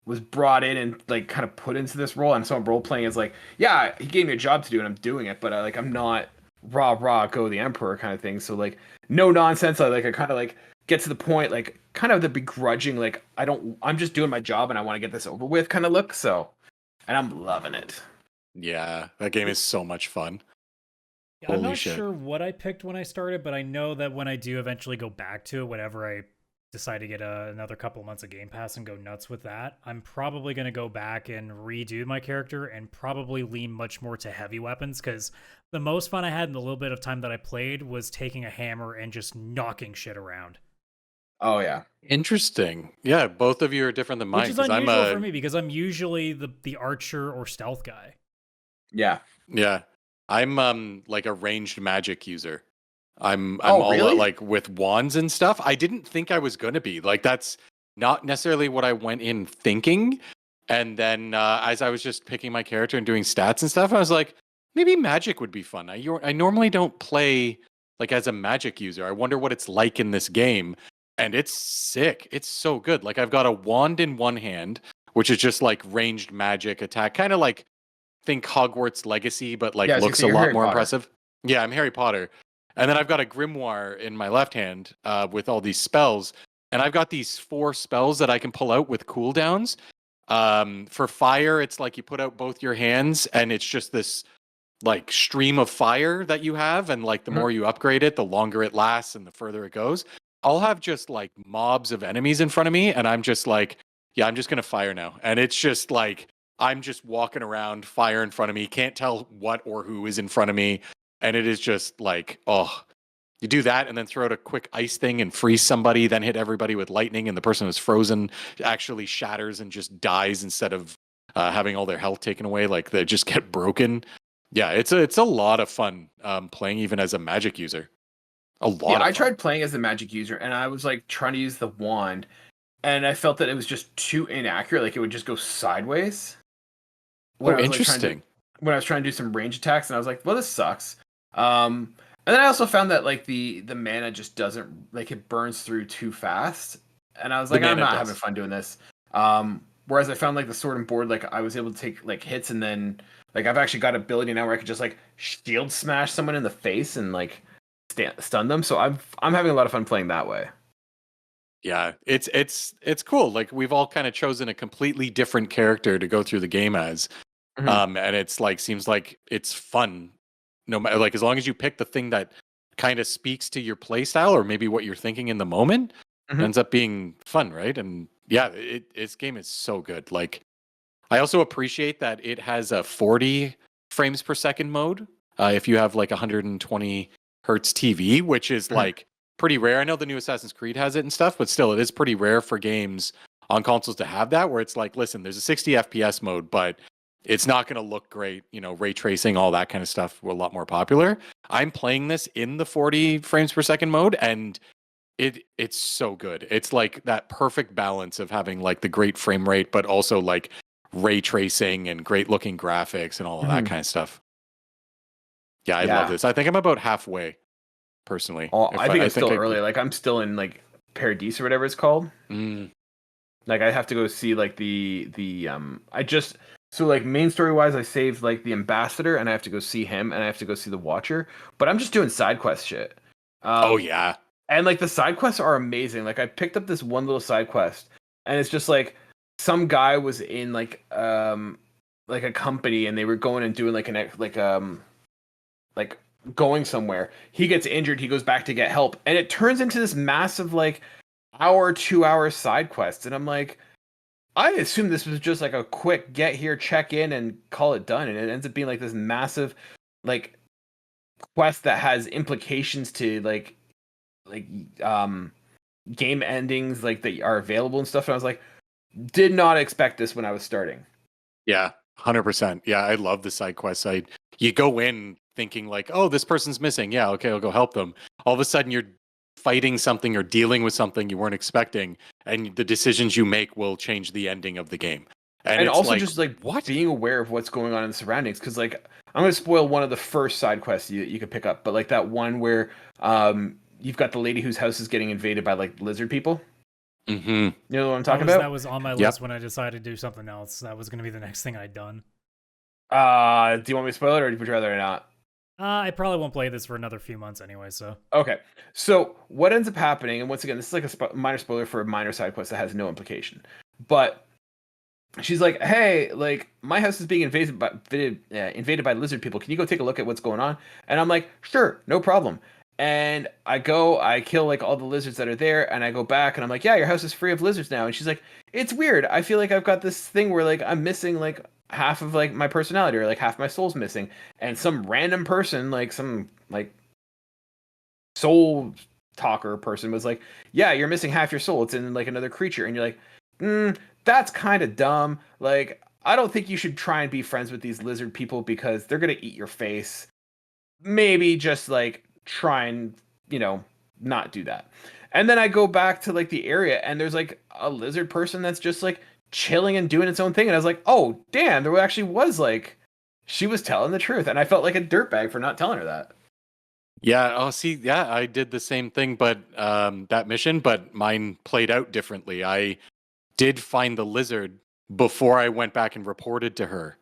was brought in and like kind of put into this role, and so I'm role playing as like, yeah, he gave me a job to do and I'm doing it, but I'm not rah go the emperor kind of thing. So like no nonsense. I kind of like get to the point, like kind of the begrudging, like I'm just doing my job and I want to get this over with kind of look. So, and I'm loving it. Yeah, that game is so much fun. Yeah, I'm not sure what I picked when I started, but I know that when I do eventually go back to it, whenever I decide to get another couple of months of Game Pass and go nuts with that, I'm probably going to go back and redo my character and probably lean much more to heavy weapons, because the most fun I had in the little bit of time that I played was taking a hammer and just knocking shit around. Oh yeah, interesting. Yeah, both of you are different than mine. Which is unusual for me because I'm usually the archer or stealth guy. Yeah. I'm like a ranged magic user. I'm all really? like with wands and stuff. I didn't think I was gonna be. Like that's not necessarily what I went in thinking. And then as I was just picking my character and doing stats and stuff, I was like, maybe magic would be fun. I normally don't play like as a magic user. I wonder what it's like in this game. And it's sick. It's so good. Like I've got a wand in one hand, which is just like ranged magic attack, kind of like think Hogwarts Legacy, but like looks a lot more impressive. Yeah, I'm Harry Potter. And then I've got a grimoire in my left hand with all these spells. And I've got these 4 spells that I can pull out with cooldowns. For fire, it's like you put out both your hands and it's just this like stream of fire that you have. And like the more you upgrade it, the longer it lasts and the further it goes. I'll have just like mobs of enemies in front of me. And I'm just like, yeah, I'm just going to fire now. And it's just like, I'm just walking around, fire in front of me, can't tell what or who is in front of me. And it is just like, oh, you do that and then throw out a quick ice thing and freeze somebody, then hit everybody with lightning, and the person who's frozen actually shatters and just dies instead of having all their health taken away. Like they just get broken. Yeah, it's a lot of fun playing even as a magic user. A lot. Yeah, I tried playing as a magic user and I was like trying to use the wand, and I felt that it was just too inaccurate. Like it would just go sideways. Interesting. When I was trying to do some range attacks, and I was like, well, this sucks. And then I also found that like the mana just doesn't, like, it burns through too fast. And I was like, I'm not having fun doing this. Whereas I found like the sword and board, like I was able to take like hits, and then like I've actually got ability now where I could just like shield smash someone in the face and like stun them. So I'm having a lot of fun playing that way. Yeah, it's cool. Like we've all kind of chosen a completely different character to go through the game as. And it's like seems like it's fun, no matter, like as long as you pick the thing that kind of speaks to your play style or maybe what you're thinking in the moment, it ends up being fun, right? And yeah, its game is so good. Like I also appreciate that it has a 40 frames per second mode if you have like 120 hertz TV, which is like pretty rare. I know the new Assassin's Creed has it and stuff, but still, it is pretty rare for games on consoles to have that, where it's like, listen, there's a 60 FPS mode, but it's not going to look great. You know, ray tracing, all that kind of stuff were a lot more popular. I'm playing this in the 40 frames per second mode, and it's so good. It's like that perfect balance of having like the great frame rate, but also like ray tracing and great looking graphics and all of that kind of stuff. Yeah, I love this. I think I'm about halfway, personally. Oh, I think it's still early. Like I'm still in like Paradise or whatever it's called. Like I have to go see like so like main story wise, I saved like the ambassador, and I have to go see him, and I have to go see the Watcher. But I'm just doing side quest shit. Oh yeah, and like the side quests are amazing. Like I picked up this one little side quest, and it's just like some guy was in like a company, and they were going and doing like going somewhere. He gets injured. He goes back to get help, and it turns into this massive like 2-hour side quest. And I'm like, I assume this was just like a quick get here, check in, and call it done. And it ends up being like this massive like quest that has implications to like game endings like that are available and stuff. And I was like, did not expect this when I was starting. Yeah, 100%. Yeah, I love the side quest side. You go in thinking like, oh, this person's missing. Yeah, okay, I'll go help them. All of a sudden you're fighting something or dealing with something you weren't expecting, and the decisions you make will change the ending of the game. And also like, just like being aware of what's going on in the surroundings, because like I'm going to spoil one of the first side quests you could pick up, but like that one where you've got the lady whose house is getting invaded by like lizard people. You know what I'm talking about? That was on my list when I decided to do something else. That was going to be the next thing I'd done. Do you want me to spoil it, or would you rather not? I probably won't play this for another few months anyway, so. Okay, so what ends up happening, and once again, this is like a minor spoiler for a minor side quest that has no implication, but she's like, "Hey, like my house is being invaded by lizard people. Can you go take a look at what's going on?" And I'm like, "Sure, no problem." And I go, I kill like all the lizards that are there, and I go back, and I'm like, "Yeah, your house is free of lizards now." And she's like, "It's weird. I feel like I've got this thing where like I'm missing like half of like my personality, or like half my soul's missing." And some random person, like some like soul talker person, was like, "Yeah, you're missing half your soul. It's in like another creature." And you're like, that's kind of dumb. Like, I don't think you should try and be friends with these lizard people because they're gonna eat your face. Maybe just like try and, not do that. And then I go back to like the area, and there's like a lizard person that's just like chilling and doing its own thing. And I was like, oh damn, there actually was like, she was telling the truth, and I felt like a dirtbag for not telling her that. Yeah. Oh, see, yeah, I did the same thing, but that mission, but mine played out differently. I did find the lizard before I went back and reported to her.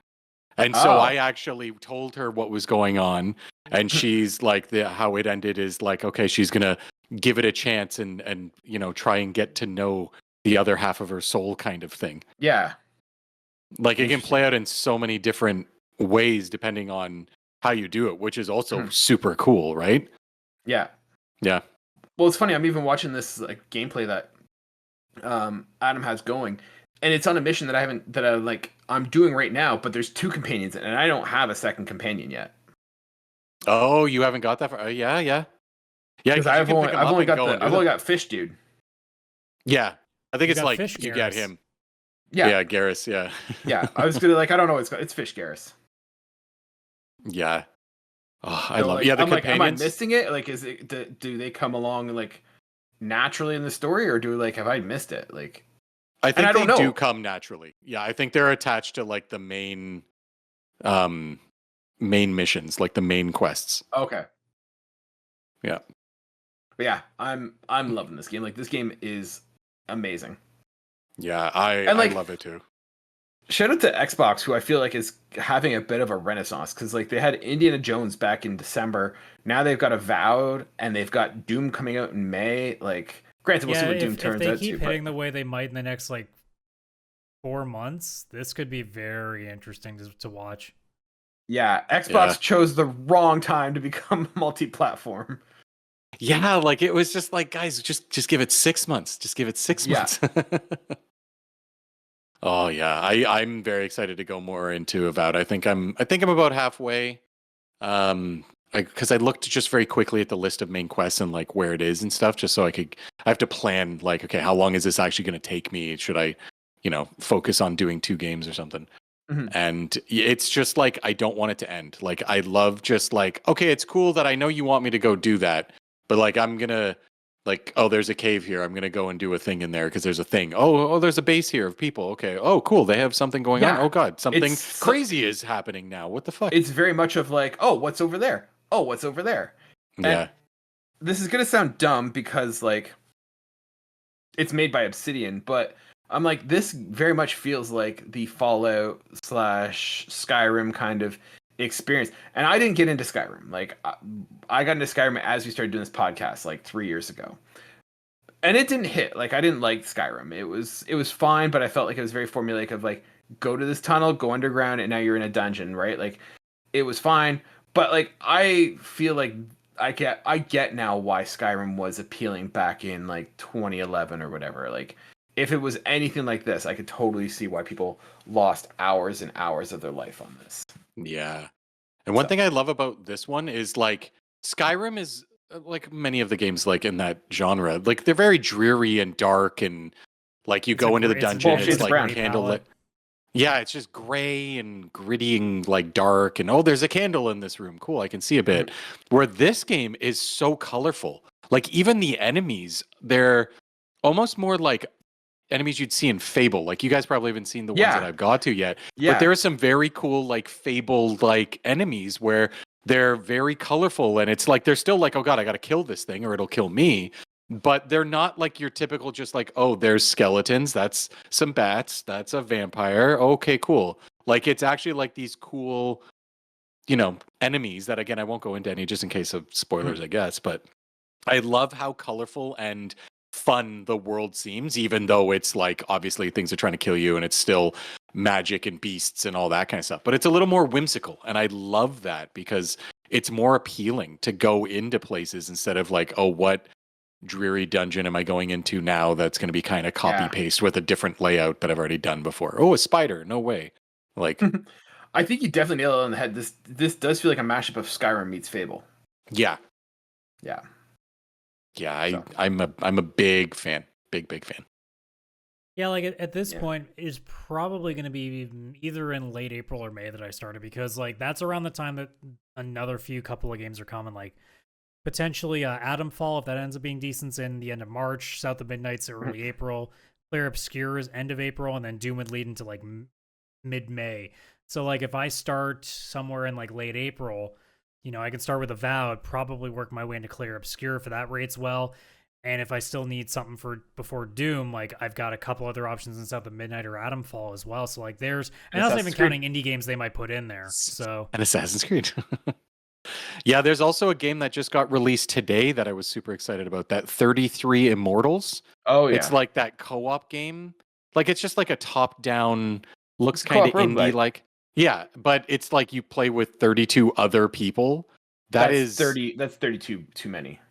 And so I actually told her what was going on, and she's like, how it ended is like, okay, she's gonna give it a chance and try and get to know the other half of her soul, kind of thing. Yeah, like it can play out in so many different ways depending on how you do it, which is also super cool, right? Yeah. Well, it's funny. I'm even watching this like gameplay that Adam has going, and it's on a mission that I'm doing right now, but there's 2 companions, and I don't have a second companion yet. Oh, you haven't got that far? Yeah. Because I've only got Fish Dude. Yeah, I think it's like you get him. Yeah, Garrus. Yeah. Yeah, I was gonna like, I don't know. It's Fish Garrus. Yeah. Oh, I love. Like, Yeah, the I'm companions. Like, am I missing it? Like, is it? Do they come along like naturally in the story, or have I missed it? Like, I think they do come naturally. Yeah, I think they're attached to like the main missions, like the main quests. Okay. Yeah. But yeah, I'm loving this game. Like, this game is amazing. Yeah, I love it too. Shout out to Xbox, who I feel like is having a bit of a renaissance, because like they had Indiana Jones back in December. Now they've got Avowed, and they've got Doom coming out in May. Like, granted, we'll see what Doom turns out to. If they keep hitting the way they might in the next like 4 months, this could be very interesting to watch. Yeah, Xbox chose the wrong time to become multi-platform. Yeah, like it was just like, guys, just give it 6 months. Just give it 6 months. Oh yeah, I'm very excited to go more into Avowed. I think I'm about halfway. Because I looked just very quickly at the list of main quests and like where it is and stuff, just so I have to plan like, okay, how long is this actually going to take me? Should I, focus on doing 2 games or something? Mm-hmm. And it's just like, I don't want it to end. Like, I love just like, okay, it's cool that I know you want me to go do that, but like, I'm gonna like, oh, there's a cave here. I'm gonna go and do a thing in there because there's a thing. Oh, there's a base here of people. Okay. Oh, cool. They have something going on. Oh God, something crazy is happening now. What the fuck? It's very much of like, oh, what's over there? Oh, what's over there? Yeah. And this is gonna sound dumb because like it's made by Obsidian, but I'm like, this very much feels like the Fallout / Skyrim kind of experience. And I didn't get into Skyrim. Like, I got into Skyrim as we started doing this podcast like 3 years ago, and it didn't hit. Like, I didn't like Skyrim. It was fine, but I felt like it was very formulaic of like, go to this tunnel, go underground, and now you're in a dungeon, right? Like, it was fine, but like, I feel like I get now why Skyrim was appealing back in like 2011 or whatever. Like, if it was anything like this, I could totally see why people lost hours and hours of their life on this. Yeah. And one thing I love about this one is like Skyrim is like many of the games like in that genre, like they're very dreary and dark, and like you go into the dungeon, it's like candlelit. Yeah, it's just gray and gritty and like dark, and oh, there's a candle in this room. Cool, I can see a bit. Mm-hmm. Where this game is so colorful. Like even the enemies, they're almost more like enemies you'd see in Fable. Like you guys probably haven't seen the ones that I've got to yet. Yeah. But there are some very cool like Fable like enemies where they're very colorful, and it's like they're still like, oh God, I gotta kill this thing or it'll kill me. But they're not like your typical just like, oh, there's skeletons, that's some bats, that's a vampire. Okay, cool. Like it's actually like these cool enemies that, again, I won't go into any just in case of spoilers, I guess, but I love how colorful and fun the world seems, even though it's like obviously things are trying to kill you and it's still magic and beasts and all that kind of stuff. But it's a little more whimsical. And I love that because it's more appealing to go into places instead of like, oh, what dreary dungeon am I going into now that's going to be kind of copy paste with a different layout that I've already done before. Oh, a spider. No way. Like, I think you definitely nailed it on the head. This does feel like a mashup of Skyrim meets Fable. Yeah. Yeah. Yeah, I'm a big fan. Big fan. Yeah, like at this point is probably going to be either in late April or May that I started, because like that's around the time that another couple of games are coming, like potentially Atomfall, if that ends up being decent, in the end of March, South of Midnight's early April, Clear Obscure is end of April, and then Doom would lead into like mid-May. So like if I start somewhere in like late April, I can start with Avowed, probably work my way into Clear Obscure if that rates well. And if I still need something for before Doom, like I've got a couple other options in South of Midnight or Atomfall as well. So like there's, and I'm not even counting indie games they might put in there. So and Assassin's Creed. Yeah, there's also a game that just got released today that I was super excited about. That 33 Immortals. Oh yeah, it's like that co-op game. Like it's just like a top-down, looks kind of indie like. Yeah, but it's like you play with 32 other people. That's 32 too many.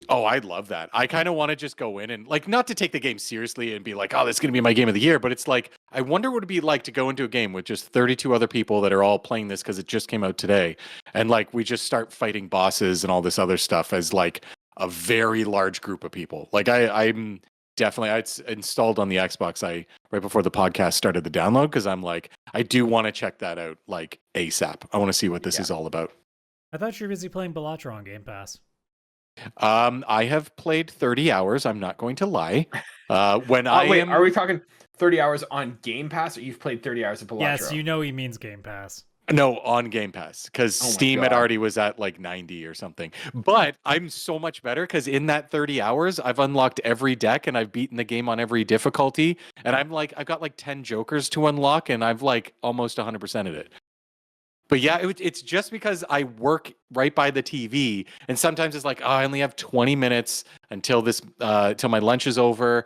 Oh, I love that. I kind of want to just go in and like not to take the game seriously and be like, oh, that's going to be my game of the year. But it's like, I wonder what it'd be like to go into a game with just 32 other people that are all playing this because it just came out today. And like, we just start fighting bosses and all this other stuff as like a very large group of people. Like I'm definitely, I installed on the Xbox. Right before the podcast started the download, because I'm like, I do want to check that out like ASAP. I want to see what this is all about. I thought you were busy playing Balatro on Game Pass. I have played 30 hours. I'm not going to lie. Are we talking 30 hours on Game Pass, or you've played 30 hours of Balatro? Yes, he means Game Pass. No, on Game Pass, because Steam had already was at like 90 or something. But I'm so much better because in that 30 hours, I've unlocked every deck and I've beaten the game on every difficulty. And I've got like 10 jokers to unlock, and I've like almost 100%ed it. But yeah, it's just because I work right by the TV, and sometimes it's like, oh, I only have 20 minutes until my lunch is over.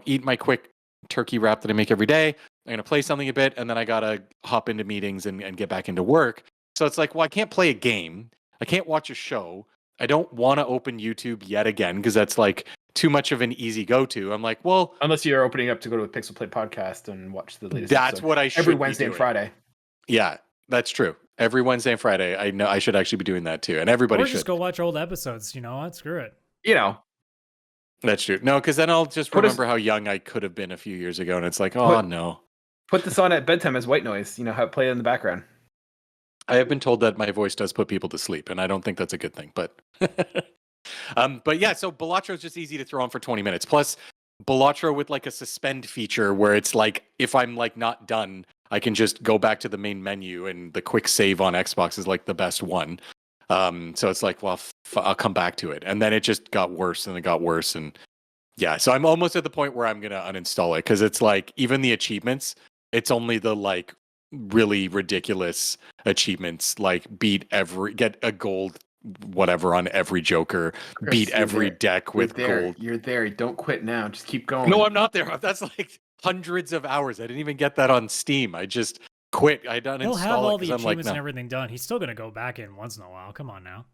Eat my quick turkey wrap that I make every day. I'm gonna play something a bit, and then I gotta hop into meetings and get back into work. So it's like, well, I can't play a game, I can't watch a show. I don't want to open YouTube yet again because that's like too much of an easy go-to. I'm like, well, unless you're opening up to go to the PixelPlay Podcast and watch the latest. That's episode. What I should every Wednesday and Friday. Yeah. That's true. Every Wednesday and Friday, I know I should actually be doing that too, and everybody should. Just go watch old episodes. Screw it. That's true. No, because then I'll just remember how young I could have been a few years ago, and it's like, oh no. Put this on at bedtime as white noise. Have it play in the background. I have been told that my voice does put people to sleep, and I don't think that's a good thing. But, but yeah. So Balatro is just easy to throw on for 20 minutes. Plus, Balatro with like a suspend feature where it's like if I'm like not done, I can just go back to the main menu, and the quick save on Xbox is like the best one. So it's like, well, I'll come back to it. And then it just got worse and it got worse. And yeah, so I'm almost at the point where I'm going to uninstall it, because it's like even the achievements, it's only the like really ridiculous achievements, like get a gold whatever on every Joker, Chris, beat every deck with gold. You're there. Don't quit now. Just keep going. No, I'm not there. That's like hundreds of hours. I didn't even get that on Steam. I just quit. I don't install it. He'll have all the achievements and everything done. He's still gonna go back in once in a while. Come on now.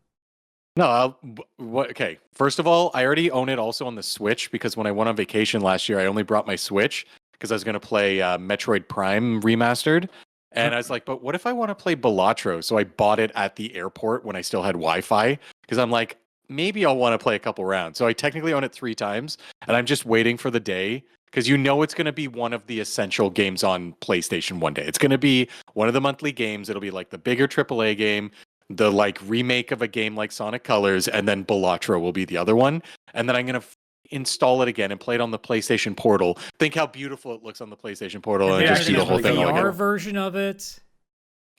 No, okay. First of all, I already own it also on the Switch, because when I went on vacation last year, I only brought my Switch because I was gonna play Metroid Prime Remastered. And I was like, but what if I want to play Balatro? So I bought it at the airport when I still had Wi-Fi, because I'm like, maybe I'll want to play a couple rounds. So I technically own it 3 times, and I'm just waiting for the day, because it's going to be one of the essential games on PlayStation one day. It's going to be one of the monthly games. It'll be like the bigger AAA game, the like remake of a game like Sonic Colors, and then Balatro will be the other one. And then I'm going to install it again and play it on the PlayStation Portal. Think how beautiful it looks on the PlayStation Portal, and just do the whole thing all again. Version of it.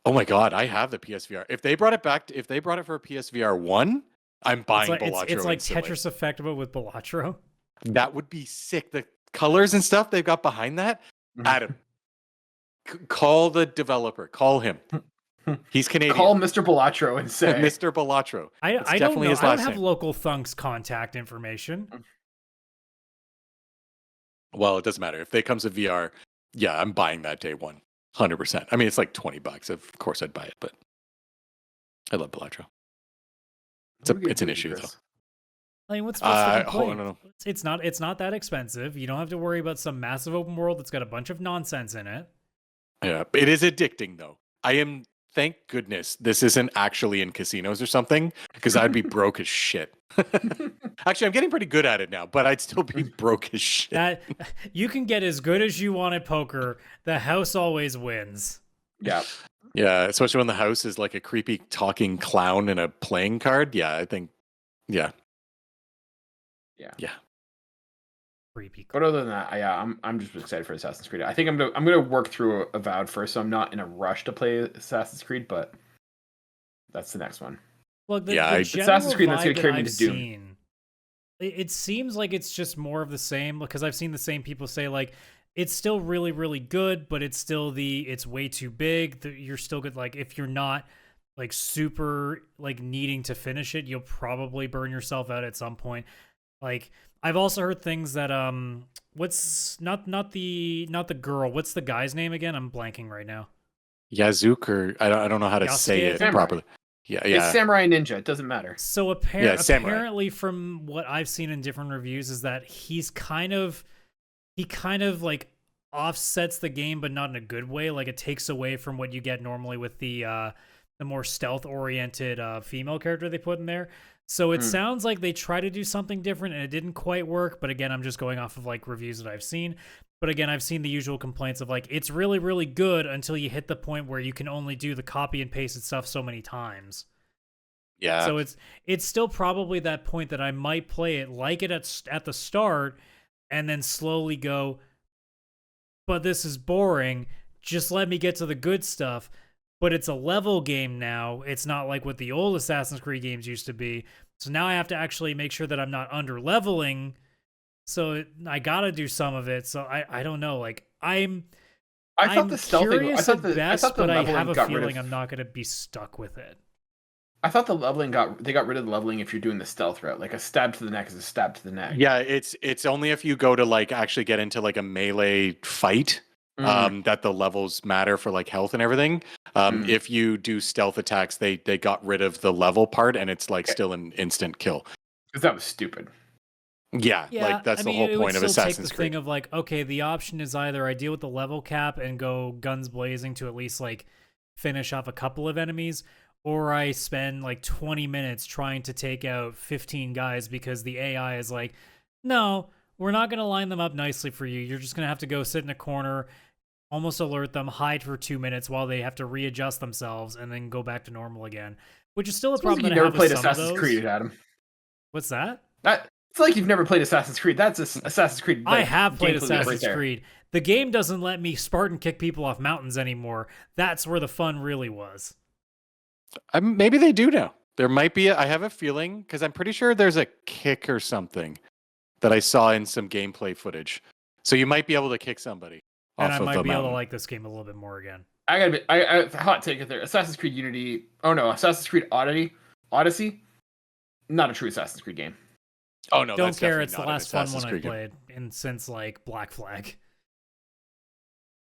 Oh my god, I have the PSVR. If they brought it for a PSVR 1, I'm buying Balatro. It's like Tetris Effect, but with Balatro. That would be sick. The colors and stuff they've got behind that. Adam, call the developer. Call him. He's Canadian. Call Mr. Balatro and say Mr. Balatro. I don't definitely know. his I don't last have name. local Thunk's contact information. Well, it doesn't matter. If they comes to VR, yeah, I'm buying that day one. 100%. I mean, it's like $20. Of course I'd buy it, but I love Balatro. It's an issue though. I mean, what's the complaint? No. It's not that expensive. You don't have to worry about some massive open world that's got a bunch of nonsense in it. Yeah, it is addicting though. Thank goodness this isn't actually in casinos or something, because I'd be broke as shit. Actually, I'm getting pretty good at it now, but I'd still be broke as shit. That you can get as good as you want at poker. The house always wins. Yeah. Yeah, especially when the house is like a creepy talking clown and a playing card. Yeah, I think. Yeah. Creepy. But other than that, I'm just excited for Assassin's Creed. I think I'm gonna work through Avowed first, so I'm not in a rush to play Assassin's Creed, but that's the next one. Look, the Assassin's Creed that's gonna carry me to Doom. Seen, it seems like it's just more of the same, because I've seen the same people say like it's still really, really good, but it's still it's way too big. You're still good. Like if you're not like super like needing to finish it, you'll probably burn yourself out at some point. Like I've also heard things that what's not the girl, what's the guy's name again? I'm blanking right now. Yazuk, or I don't know how to say it Samurai. properly. Yeah. It's Samurai Ninja. It doesn't matter. So apparently, from what I've seen in different reviews, is that he kind of like offsets the game, but not in a good way. Like it takes away from what you get normally with the more stealth oriented female character they put in there. So it sounds like they try to do something different and it didn't quite work. But again, I'm just going off of like reviews that I've seen. But again, I've seen the usual complaints of like, it's really, really good until you hit the point where you can only do the copy and pasted stuff so many times. Yeah. So it's still probably that point that I might play it, like it at the start, and then slowly go, but this is boring. Just let me get to the good stuff. But it's a level game now. It's not like what the old Assassin's Creed games used to be. So now I have to actually make sure that I'm not under leveling. So I gotta do some of it. So I don't know. Like I thought the stealthing. I thought the but I have a feeling I'm not gonna be stuck with it. I thought the leveling they got rid of the leveling if you're doing the stealth route. Like a stab to the neck is a stab to the neck. Yeah, it's only if you go to like actually get into like a melee fight that the levels matter for like health and everything. If you do stealth attacks, they got rid of the level part and it's like still an instant kill. Because that was stupid. Yeah, like that's the whole point of Assassin's Creed. Thing of like, okay, the option is either I deal with the level cap and go guns blazing to at least like finish off a couple of enemies, or I spend like 20 minutes trying to take out 15 guys because the AI is like, no, we're not going to line them up nicely for you. You're just going to have to go sit in a corner, almost alert them, hide for 2 minutes while they have to readjust themselves and then go back to normal again, which is still a problem. Like you've never played Assassin's Creed, Adam. What's that? It's like you've never played Assassin's Creed. That's Assassin's Creed. I have played Assassin's Creed. The game doesn't let me Spartan kick people off mountains anymore. That's where the fun really was. Maybe they do now. There might be. I have a feeling because I'm pretty sure there's a kick or something that I saw in some gameplay footage. So you might be able to kick somebody. And I might be able mountain. to like this game a little bit more again. I hot take it there. Assassin's Creed Unity. Oh no, Assassin's Creed Odyssey. Not a true Assassin's Creed game. Oh no, don't care. It's the last fun one I played since like Black Flag.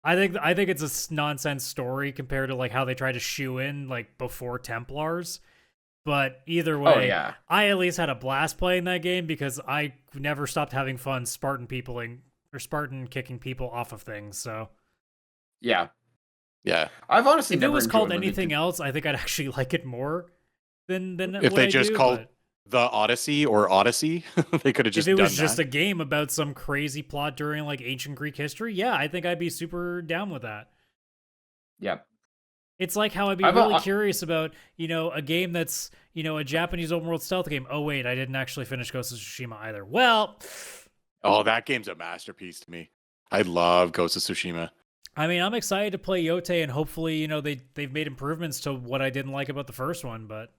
I think it's a nonsense story compared to like how they tried to shoe in like before Templars. But either way, I at least had a blast playing that game because I never stopped having fun Spartan kicking people off of things. So yeah, I've honestly if never it was called anything else, I think I'd actually like it more than if they just called the Odyssey or Odyssey. They could have just if it done was just a game about some crazy plot during like ancient Greek history. Yeah, I think I'd be super down with that. Yeah. It's like how I'd be really curious about, a game that's, a Japanese open world stealth game. Oh, wait, I didn't actually finish Ghost of Tsushima either. Well. Oh, that game's a masterpiece to me. I love Ghost of Tsushima. I mean, I'm excited to play Yote, and hopefully, they've made improvements to what I didn't like about the first one, but.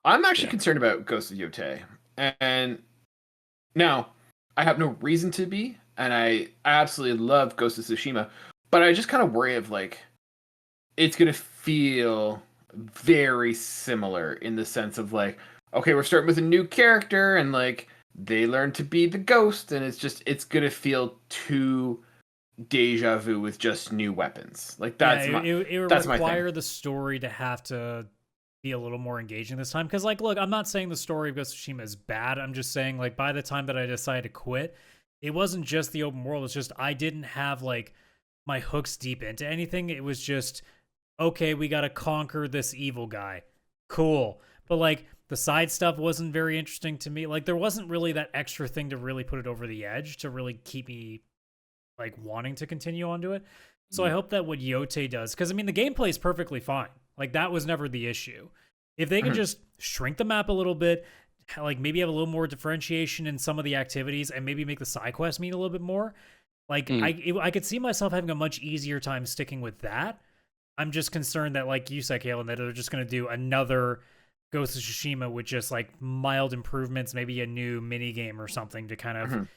I'm actually concerned about Ghost of Yote. And now, I have no reason to be, and I absolutely love Ghost of Tsushima, but I just kind of worry of, like, it's gonna feel very similar in the sense of like, okay, we're starting with a new character and like they learn to be the ghost, and it's gonna feel too deja vu with just new weapons. Like Yeah, it would that's my thing. require the story to have to be a little more engaging this time. Because, like, look, I'm not saying the story of Ghost of Tsushima is bad. I'm just saying, like, by the time that I decided to quit, it wasn't just the open world. It's just I didn't have like my hooks deep into anything. It was just, okay, we got to conquer this evil guy. Cool. But like the side stuff wasn't very interesting to me. Like there wasn't really that extra thing to really put it over the edge to really keep me like wanting to continue on to it. So I hope that what Yote does, because I mean the gameplay is perfectly fine. Like that was never the issue. If they can just shrink the map a little bit, like maybe have a little more differentiation in some of the activities, and maybe make the side quests mean a little bit more. Like I could see myself having a much easier time sticking with that. I'm just concerned that, like you said, Kaylan, that they're just going to do another Ghost of Tsushima with just like mild improvements, maybe a new mini game or something to kind of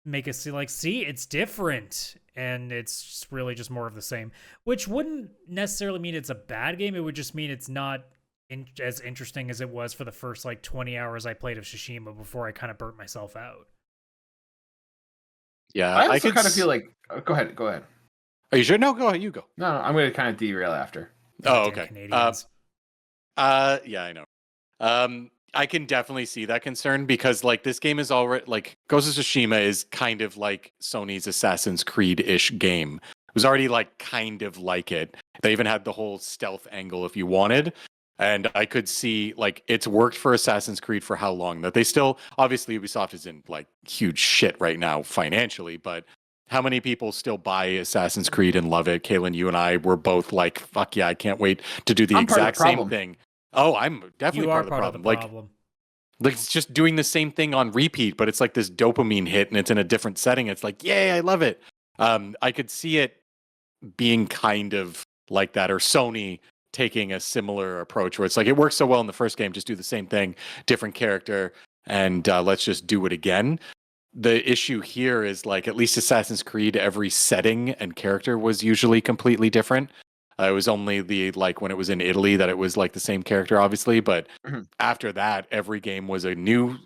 make us see, like, see, it's different, and it's really just more of the same. Which wouldn't necessarily mean it's a bad game. It would just mean it's not as interesting as it was for the first like 20 hours I played of Tsushima before I kind of burnt myself out. Yeah, I also kind of feel like. Go ahead. Are you sure? No, go ahead. You go. No, I'm going to kind of derail after. Oh, okay. Yeah, I know. I can definitely see that concern because like this game is already like Ghost of Tsushima is kind of like Sony's Assassin's Creed-ish game. It was already like kind of like it. They even had the whole stealth angle if you wanted. And I could see like it's worked for Assassin's Creed for how long that they still obviously Ubisoft is in like huge shit right now financially, but how many people still buy Assassin's Creed and love it? Kaylan, you and I were both like, fuck yeah, I can't wait to do the exact same thing. Oh, I'm definitely part of the problem. Like it's just doing the same thing on repeat, but it's like this dopamine hit and it's in a different setting. It's like, yay, I love it. I could see it being kind of like that, or Sony taking a similar approach where it's like it works so well in the first game, just do the same thing, different character, and let's just do it again. The issue here is like at least Assassin's Creed, every setting and character was usually completely different. It was only the like when it was in Italy that it was like the same character, obviously. But after that, every game was a new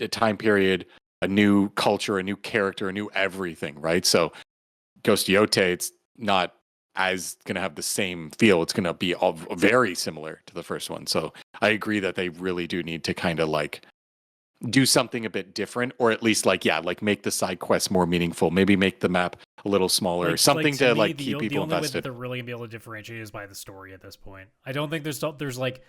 time period, a new culture, a new character, a new everything, right? So Ghost Yote, it's not as going to have the same feel. It's going to be all very similar to the first one. So I agree that they really do need to kind of like do something a bit different, or at least like, yeah, like make the side quests more meaningful. Maybe make the map a little smaller, something to like keep people invested. The only way that they're really gonna be able to differentiate is by the story at this point. I don't think there's like,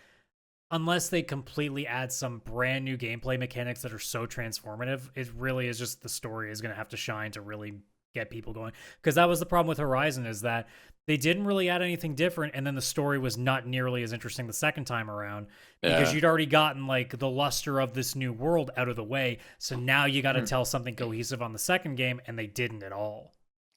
unless they completely add some brand new gameplay mechanics that are so transformative, it really is just the story is gonna have to shine to really get people going. Because that was the problem with Horizon, is that they didn't really add anything different, and then the story was not nearly as interesting the second time around because you'd already gotten like the luster of this new world out of the way. So now you got to tell something cohesive on the second game, and they didn't at all.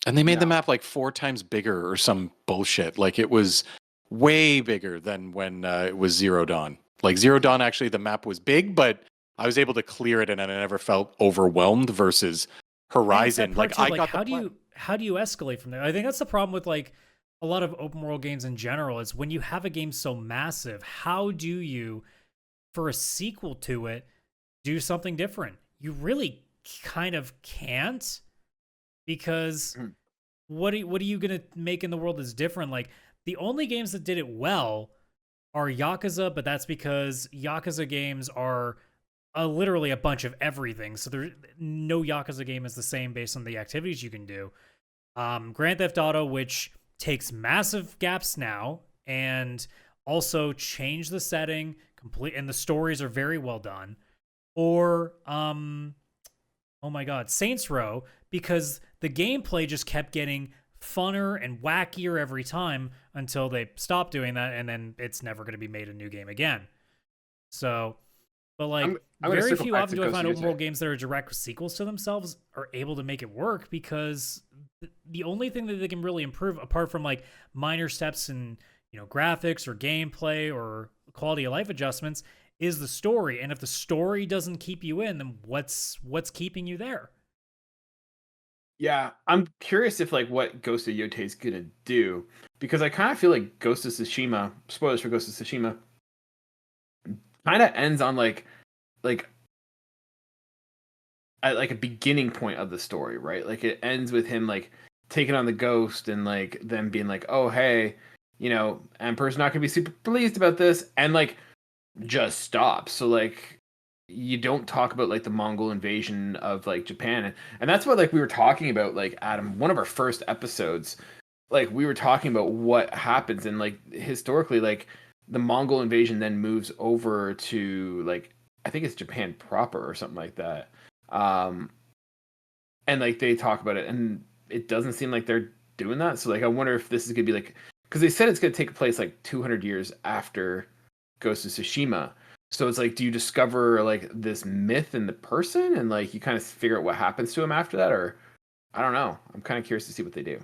And they made the map like 4 times bigger or some bullshit. Like it was way bigger than when it was Zero Dawn. Like Zero Dawn, actually, the map was big, but I was able to clear it, and I never felt overwhelmed. Versus Horizon, like I got how do you escalate from there? I think that's the problem with like a lot of open world games in general, is when you have a game so massive, how do you, for a sequel to it, do something different? You really kind of can't, because what are you going to make in the world that's different? Like the only games that did it well are Yakuza, but that's because Yakuza games are literally a bunch of everything. So there, no Yakuza game is the same based on the activities you can do. Grand Theft Auto, which takes massive gaps now and also change the setting complete, and the stories are very well done. Or oh my god, Saints Row, because the gameplay just kept getting funner and wackier every time until they stopped doing that, and then it's never going to be made a new game again. So, but like very few often do I find open world games that are direct sequels to themselves are able to make it work, because the only thing that they can really improve, apart from like minor steps in, you know, graphics or gameplay or quality of life adjustments, is the story. And if the story doesn't keep you in, then what's keeping you there? Yeah, I'm curious if like what Ghost of Yotei is gonna do, because I kind of feel like Ghost of Tsushima, spoilers for Ghost of Tsushima, kind of ends on like at like a beginning point of the story, right? Like it ends with him like taking on the ghost and like them being like, oh hey, Emperor's not gonna be super pleased about this, and like just stops. So like you don't talk about like the Mongol invasion of like Japan, and that's what like we were talking about, like Adam, one of our first episodes, like we were talking about what happens, and like historically like the Mongol invasion then moves over to like I think it's Japan proper or something like that. um and like they talk about it, and it doesn't seem like they're doing that. So like I wonder if this is gonna be like, because they said it's gonna take place like 200 years after Ghost of Tsushima. So it's like, do you discover like this myth in the person, and like you kind of figure out what happens to him after that, or I don't know. I'm kind of curious to see what they do.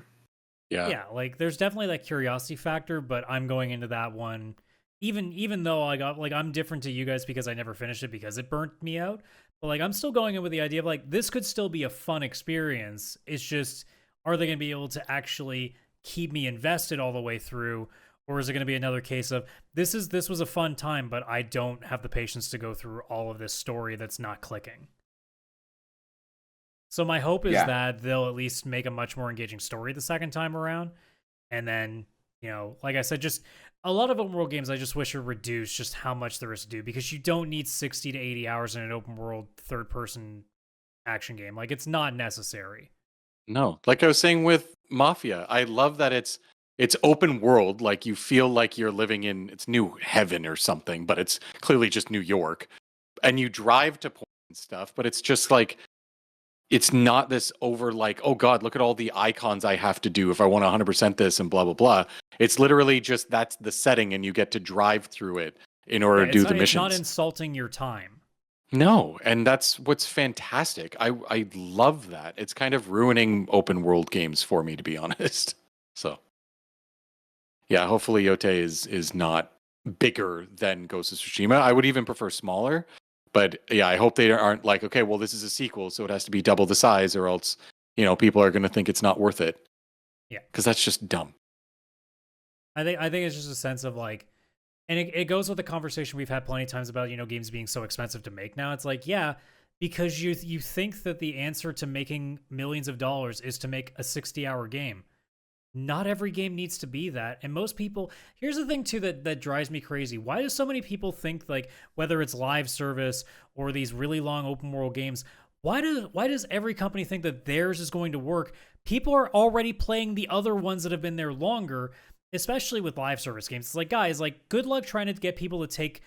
Yeah, like there's definitely that curiosity factor, but I'm going into that one even though I got like I'm different to you guys because I never finished it because it burnt me out. But like I'm still going in with the idea of like this could still be a fun experience. It's just, are they going to be able to actually keep me invested all the way through, or is it going to be another case of this was a fun time, but I don't have the patience to go through all of this story that's not clicking. So my hope is that they'll at least make a much more engaging story the second time around. And then, like I said, just a lot of open world games, I just wish would reduce just how much there is to do, because you don't need 60 to 80 hours in an open world third person action game. Like, it's not necessary. No, like I was saying with Mafia, I love that it's open world, like you feel like you're living in it's New Heaven or something, but it's clearly just New York. And you drive to points and stuff, but it's just like it's not this over like, oh God, look at all the icons I have to do if I want 100% this and blah, blah, blah. It's literally just that's the setting and you get to drive through it in order to do the missions. It's not insulting your time. No, and that's what's fantastic. I love that. It's kind of ruining open world games for me, to be honest. So, yeah, hopefully Yotei is not bigger than Ghost of Tsushima. I would even prefer smaller. But yeah, I hope they aren't like, okay, well, this is a sequel, so it has to be double the size, or else, people are going to think it's not worth it. Yeah, because that's just dumb. I think it's just a sense of like, and it goes with the conversation we've had plenty of times about games being so expensive to make now. It's like, yeah, because you think that the answer to making millions of dollars is to make a 60-hour game. Not every game needs to be that. And most people, here's the thing too that drives me crazy. Why do so many people think, like, whether it's live service or these really long open world games, why does every company think that theirs is going to work? People are already playing the other ones that have been there longer, especially with live service games. It's like, guys, like, good luck trying to get people to take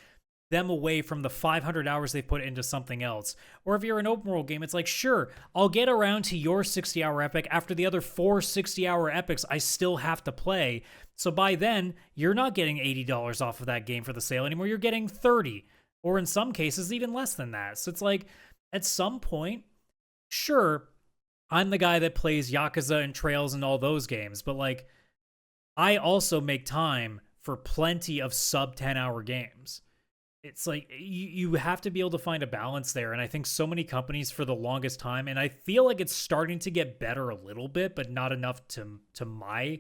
them away from the 500 hours they put into something else. Or if you're an open world game, it's like, sure, I'll get around to your 60-hour epic after the other 4 60-hour epics I still have to play. So by then, you're not getting $80 off of that game for the sale anymore. You're getting $30, or in some cases, even less than that. So it's like, at some point, sure, I'm the guy that plays Yakuza and Trails and all those games, but like, I also make time for plenty of sub 10-hour games. It's like you have to be able to find a balance there. And I think so many companies for the longest time, and I feel like it's starting to get better a little bit, but not enough to my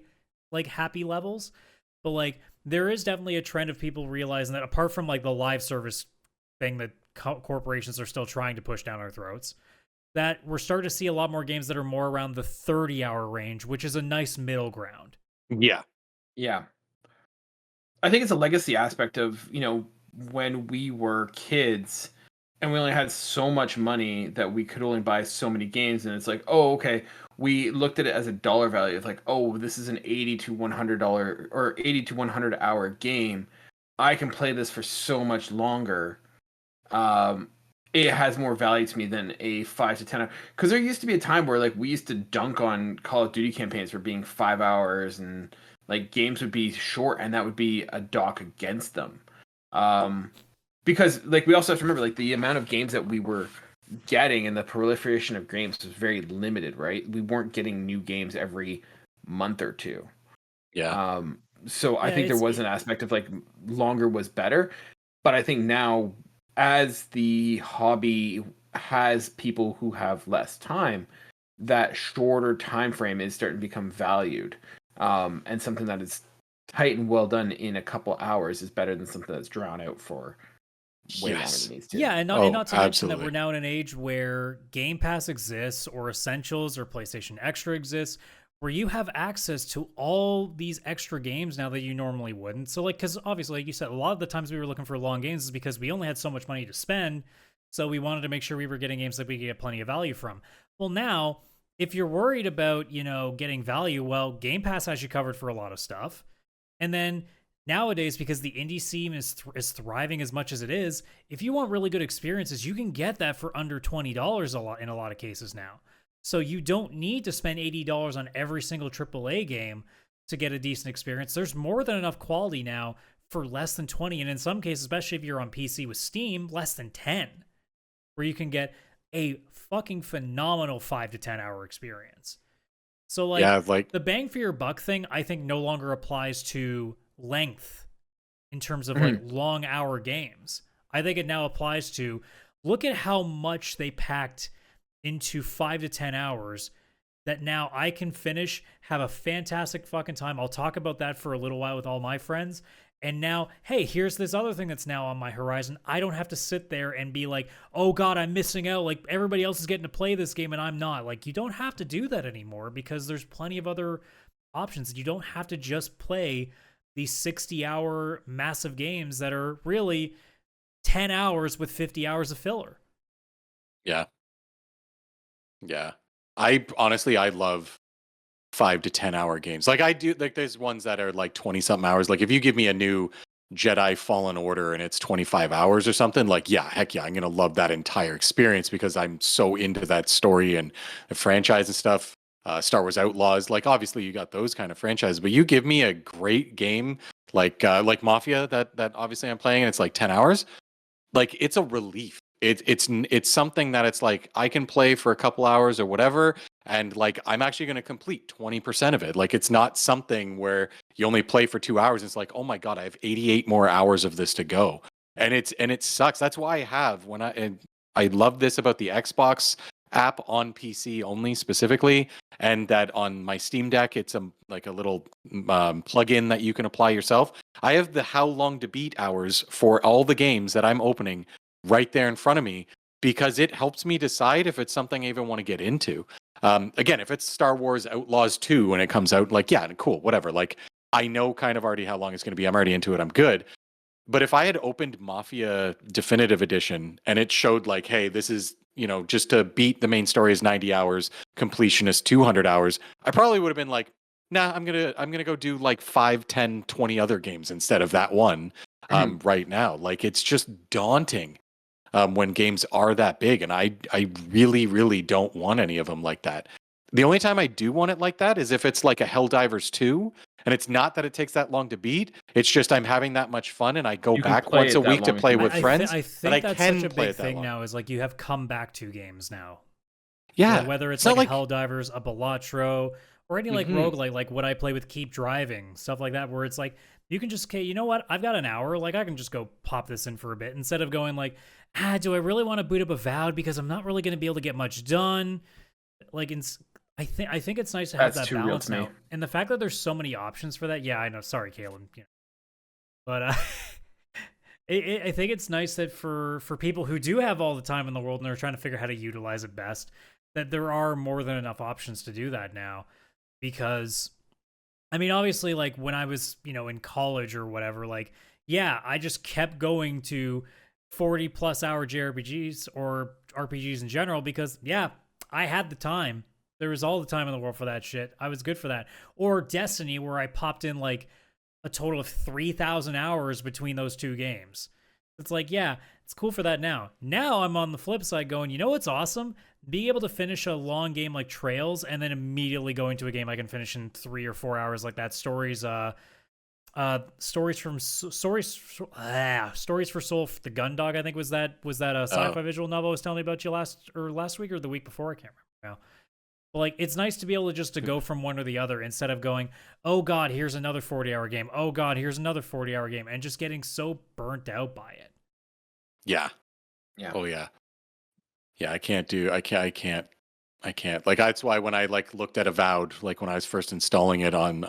like happy levels. But like there is definitely a trend of people realizing that apart from like the live service thing that corporations are still trying to push down our throats, that we're starting to see a lot more games that are more around the 30-hour range, which is a nice middle ground. Yeah. Yeah. I think it's a legacy aspect of, when we were kids and we only had so much money that we could only buy so many games, and it's like, oh, okay, we looked at it as a dollar value. It's like, oh, this is an $80 to $100 or 80 to 100 hour game. I can play this for so much longer. It has more value to me than a 5 to 10 hour. Because there used to be a time where like we used to dunk on Call of Duty campaigns for being 5 hours, and like games would be short, and that would be a dock against them. Because like we also have to remember, like the amount of games that we were getting and the proliferation of games was very limited, right? We weren't getting new games every month or two. Yeah. So I think there was an aspect of like longer was better, but I think now as the hobby has people who have less time, that shorter time frame is starting to become valued. And something that is tight and well done in a couple hours is better than something that's drawn out for way longer than it needs to. Yeah, and not to mention that absolutely. we're now in an age where Game Pass exists, or Essentials, or PlayStation Extra exists, where you have access to all these extra games now that you normally wouldn't. So, like, because obviously, like you said, a lot of the times we were looking for long games is because we only had so much money to spend, so we wanted to make sure we were getting games that we could get plenty of value from. Well, now, if you're worried about, getting value, well, Game Pass has you covered for a lot of stuff. And then nowadays, because the indie scene is thriving as much as it is, if you want really good experiences, you can get that for under $20 in a lot of cases now. So you don't need to spend $80 on every single AAA game to get a decent experience. There's more than enough quality now for less than 20, and in some cases, especially if you're on PC with Steam, less than 10, where you can get a fucking phenomenal 5 to 10 hour experience. So the bang for your buck thing, I think no longer applies to length in terms of like long hour games. I think it now applies to, look at how much they packed into 5 to 10 hours that now I can finish, have a fantastic fucking time. I'll talk about that for a little while with all my friends. And now, hey, here's this other thing that's now on my horizon. I don't have to sit there and be like, oh God, I'm missing out. Like, everybody else is getting to play this game and I'm not. Like, you don't have to do that anymore because there's plenty of other options. You don't have to just play these 60-hour massive games that are really 10 hours with 50 hours of filler. Yeah. I love 5 to 10 hour games. Like, I do, like, there's ones that are like 20 something hours. Like, if you give me a new Jedi Fallen Order and it's 25 hours or something, like, yeah, heck yeah, I'm gonna love that entire experience because I'm so into that story and the franchise and stuff. Star Wars Outlaws, like, obviously you got those kind of franchises, but you give me a great game like Mafia that obviously I'm playing and it's like 10 hours, like, it's a relief. It's something that it's like I can play for a couple hours or whatever, and like I'm actually going to complete 20% of it. Like, it's not something where you only play for 2 hours. It's like, oh my God, I have 88 more hours of this to go, and it sucks. That's why I love this about the Xbox app on PC only specifically, and that on my Steam Deck it's a little plugin that you can apply yourself. I have the how long to beat hours for all the games that I'm opening right there in front of me because it helps me decide if it's something I even want to get into. Again, if it's Star Wars Outlaws 2 when it comes out, like, yeah, cool, whatever. Like, I know kind of already how long it's going to be. I'm already into it. I'm good. But if I had opened Mafia Definitive Edition and it showed like, hey, this is, just to beat the main story is 90 hours, completion is 200 hours, I probably would have been like, nah, I'm gonna go do like 5, 10, 20 other games instead of that one right now. Like, it's just daunting when games are that big, and I really, really don't want any of them like that. The only time I do want it like that is if it's like a Helldivers 2, and it's not that it takes that long to beat. It's just I'm having that much fun, and I go back once a week to play with friends. I think that's such a big thing now is like you have come back to games now. Yeah. Whether it's like a Helldivers, a Balatro, or any like roguelike, like what I play with Keep Driving, stuff like that, where it's like you can just, okay, you know what? I've got an hour. Like, I can just go pop this in for a bit instead of going like, do I really want to boot up Avowed because I'm not really going to be able to get much done? Like, I think it's nice to have that balance now. And the fact that there's so many options for that, yeah, I know. Sorry, Kaylan. Yeah. But I think it's nice that for people who do have all the time in the world and they're trying to figure out how to utilize it best, that there are more than enough options to do that now. Because, I mean, obviously, like, when I was, in college or whatever, like, yeah, I just kept going to 40-plus hour JRPGs or RPGs in general because, yeah, I had the time. There was all the time in the world for that shit. I was good for that. Or Destiny, where I popped in, like, a total of 3,000 hours between those two games. It's like, yeah, it's cool for that now. Now I'm on the flip side going, you know what's awesome? Being able to finish a long game like Trails and then immediately go into a game I can finish in 3 or 4 hours like that. Stories for Soul, the Gundog, I think was that a sci-fi visual novel I was telling you about you last week or the week before? I can't remember now. But like, it's nice to be able to go from one or the other instead of going, oh God, here's another 40-hour game. Oh God, here's another 40-hour game, and just getting so burnt out by it. Yeah. Oh yeah. Yeah, I can't I can't. Like that's why when I like looked at Avowed, like when I was first installing it on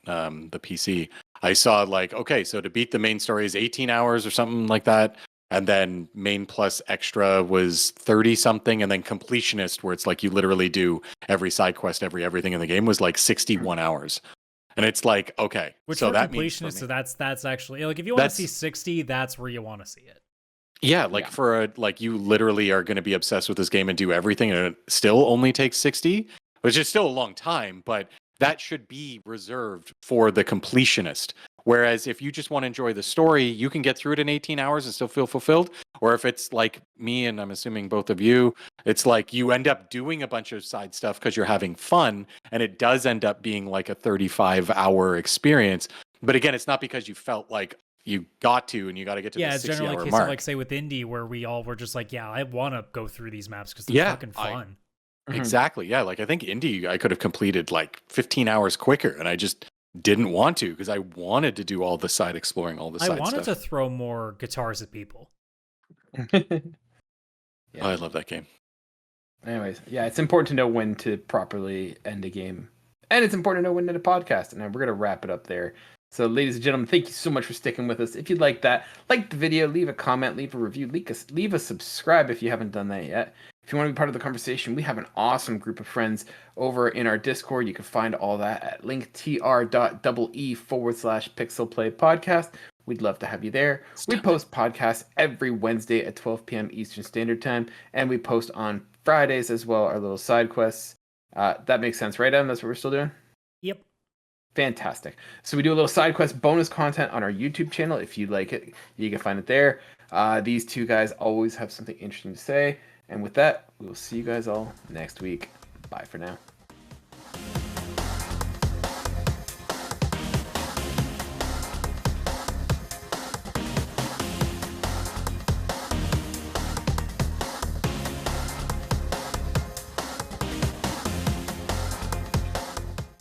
the PC, I saw like, okay, so to beat the main story is 18 hours or something like that. And then main plus extra was 30 something, and then completionist, where it's like you literally do every side quest, everything in the game, was like 61 hours. And it's like, okay, Which so for that means completionist, for so me, that's actually like if you want to that's see 60, that's where you want to see it. yeah, like Yeah. for a like you literally are going to be obsessed with this game and do everything, and it still only takes 60, which is still a long time, but that should be reserved for the completionist. Whereas if you just want to enjoy the story, you can get through it in 18 hours and still feel fulfilled. Or if it's like me, and I'm assuming both of you, it's like you end up doing a bunch of side stuff because you're having fun, and it does end up being like a 35-hour experience. But again, it's not because you felt like you got to and you got to get to the It's 60 generally hour a case mark. of like say with indie where we all were just like, yeah, I want to go through these maps because they're Yeah, fucking fun. Exactly. Yeah. Like I think indie, I could have completed like 15 hours quicker, and I just didn't want to because I wanted to do all the side exploring, all the I side wanted stuff. to throw more guitars at people. Oh, I love that game. Anyways, yeah, it's important to know when to properly end a game. And it's important to know when to end a podcast. And we're going to wrap it up there. So, ladies and gentlemen, thank you so much for sticking with us. If you like that, like the video, leave a comment, leave a review, leave a subscribe if you haven't done that yet. If you want to be part of the conversation, we have an awesome group of friends over in our Discord. You can find all that at linktr.ee/PixelPlay Podcast. We'd love to have you there. We post podcasts every Wednesday at 12 p.m. Eastern Standard Time, and we post on Fridays as well, our little side quests. That makes sense, right, Adam? That's what we're still doing? Yep. Fantastic. So we do a little side quest bonus content on our YouTube channel. If you like it, you can find it there. These two guys always have something interesting to say. And with that, we will see you guys all next week. Bye for now.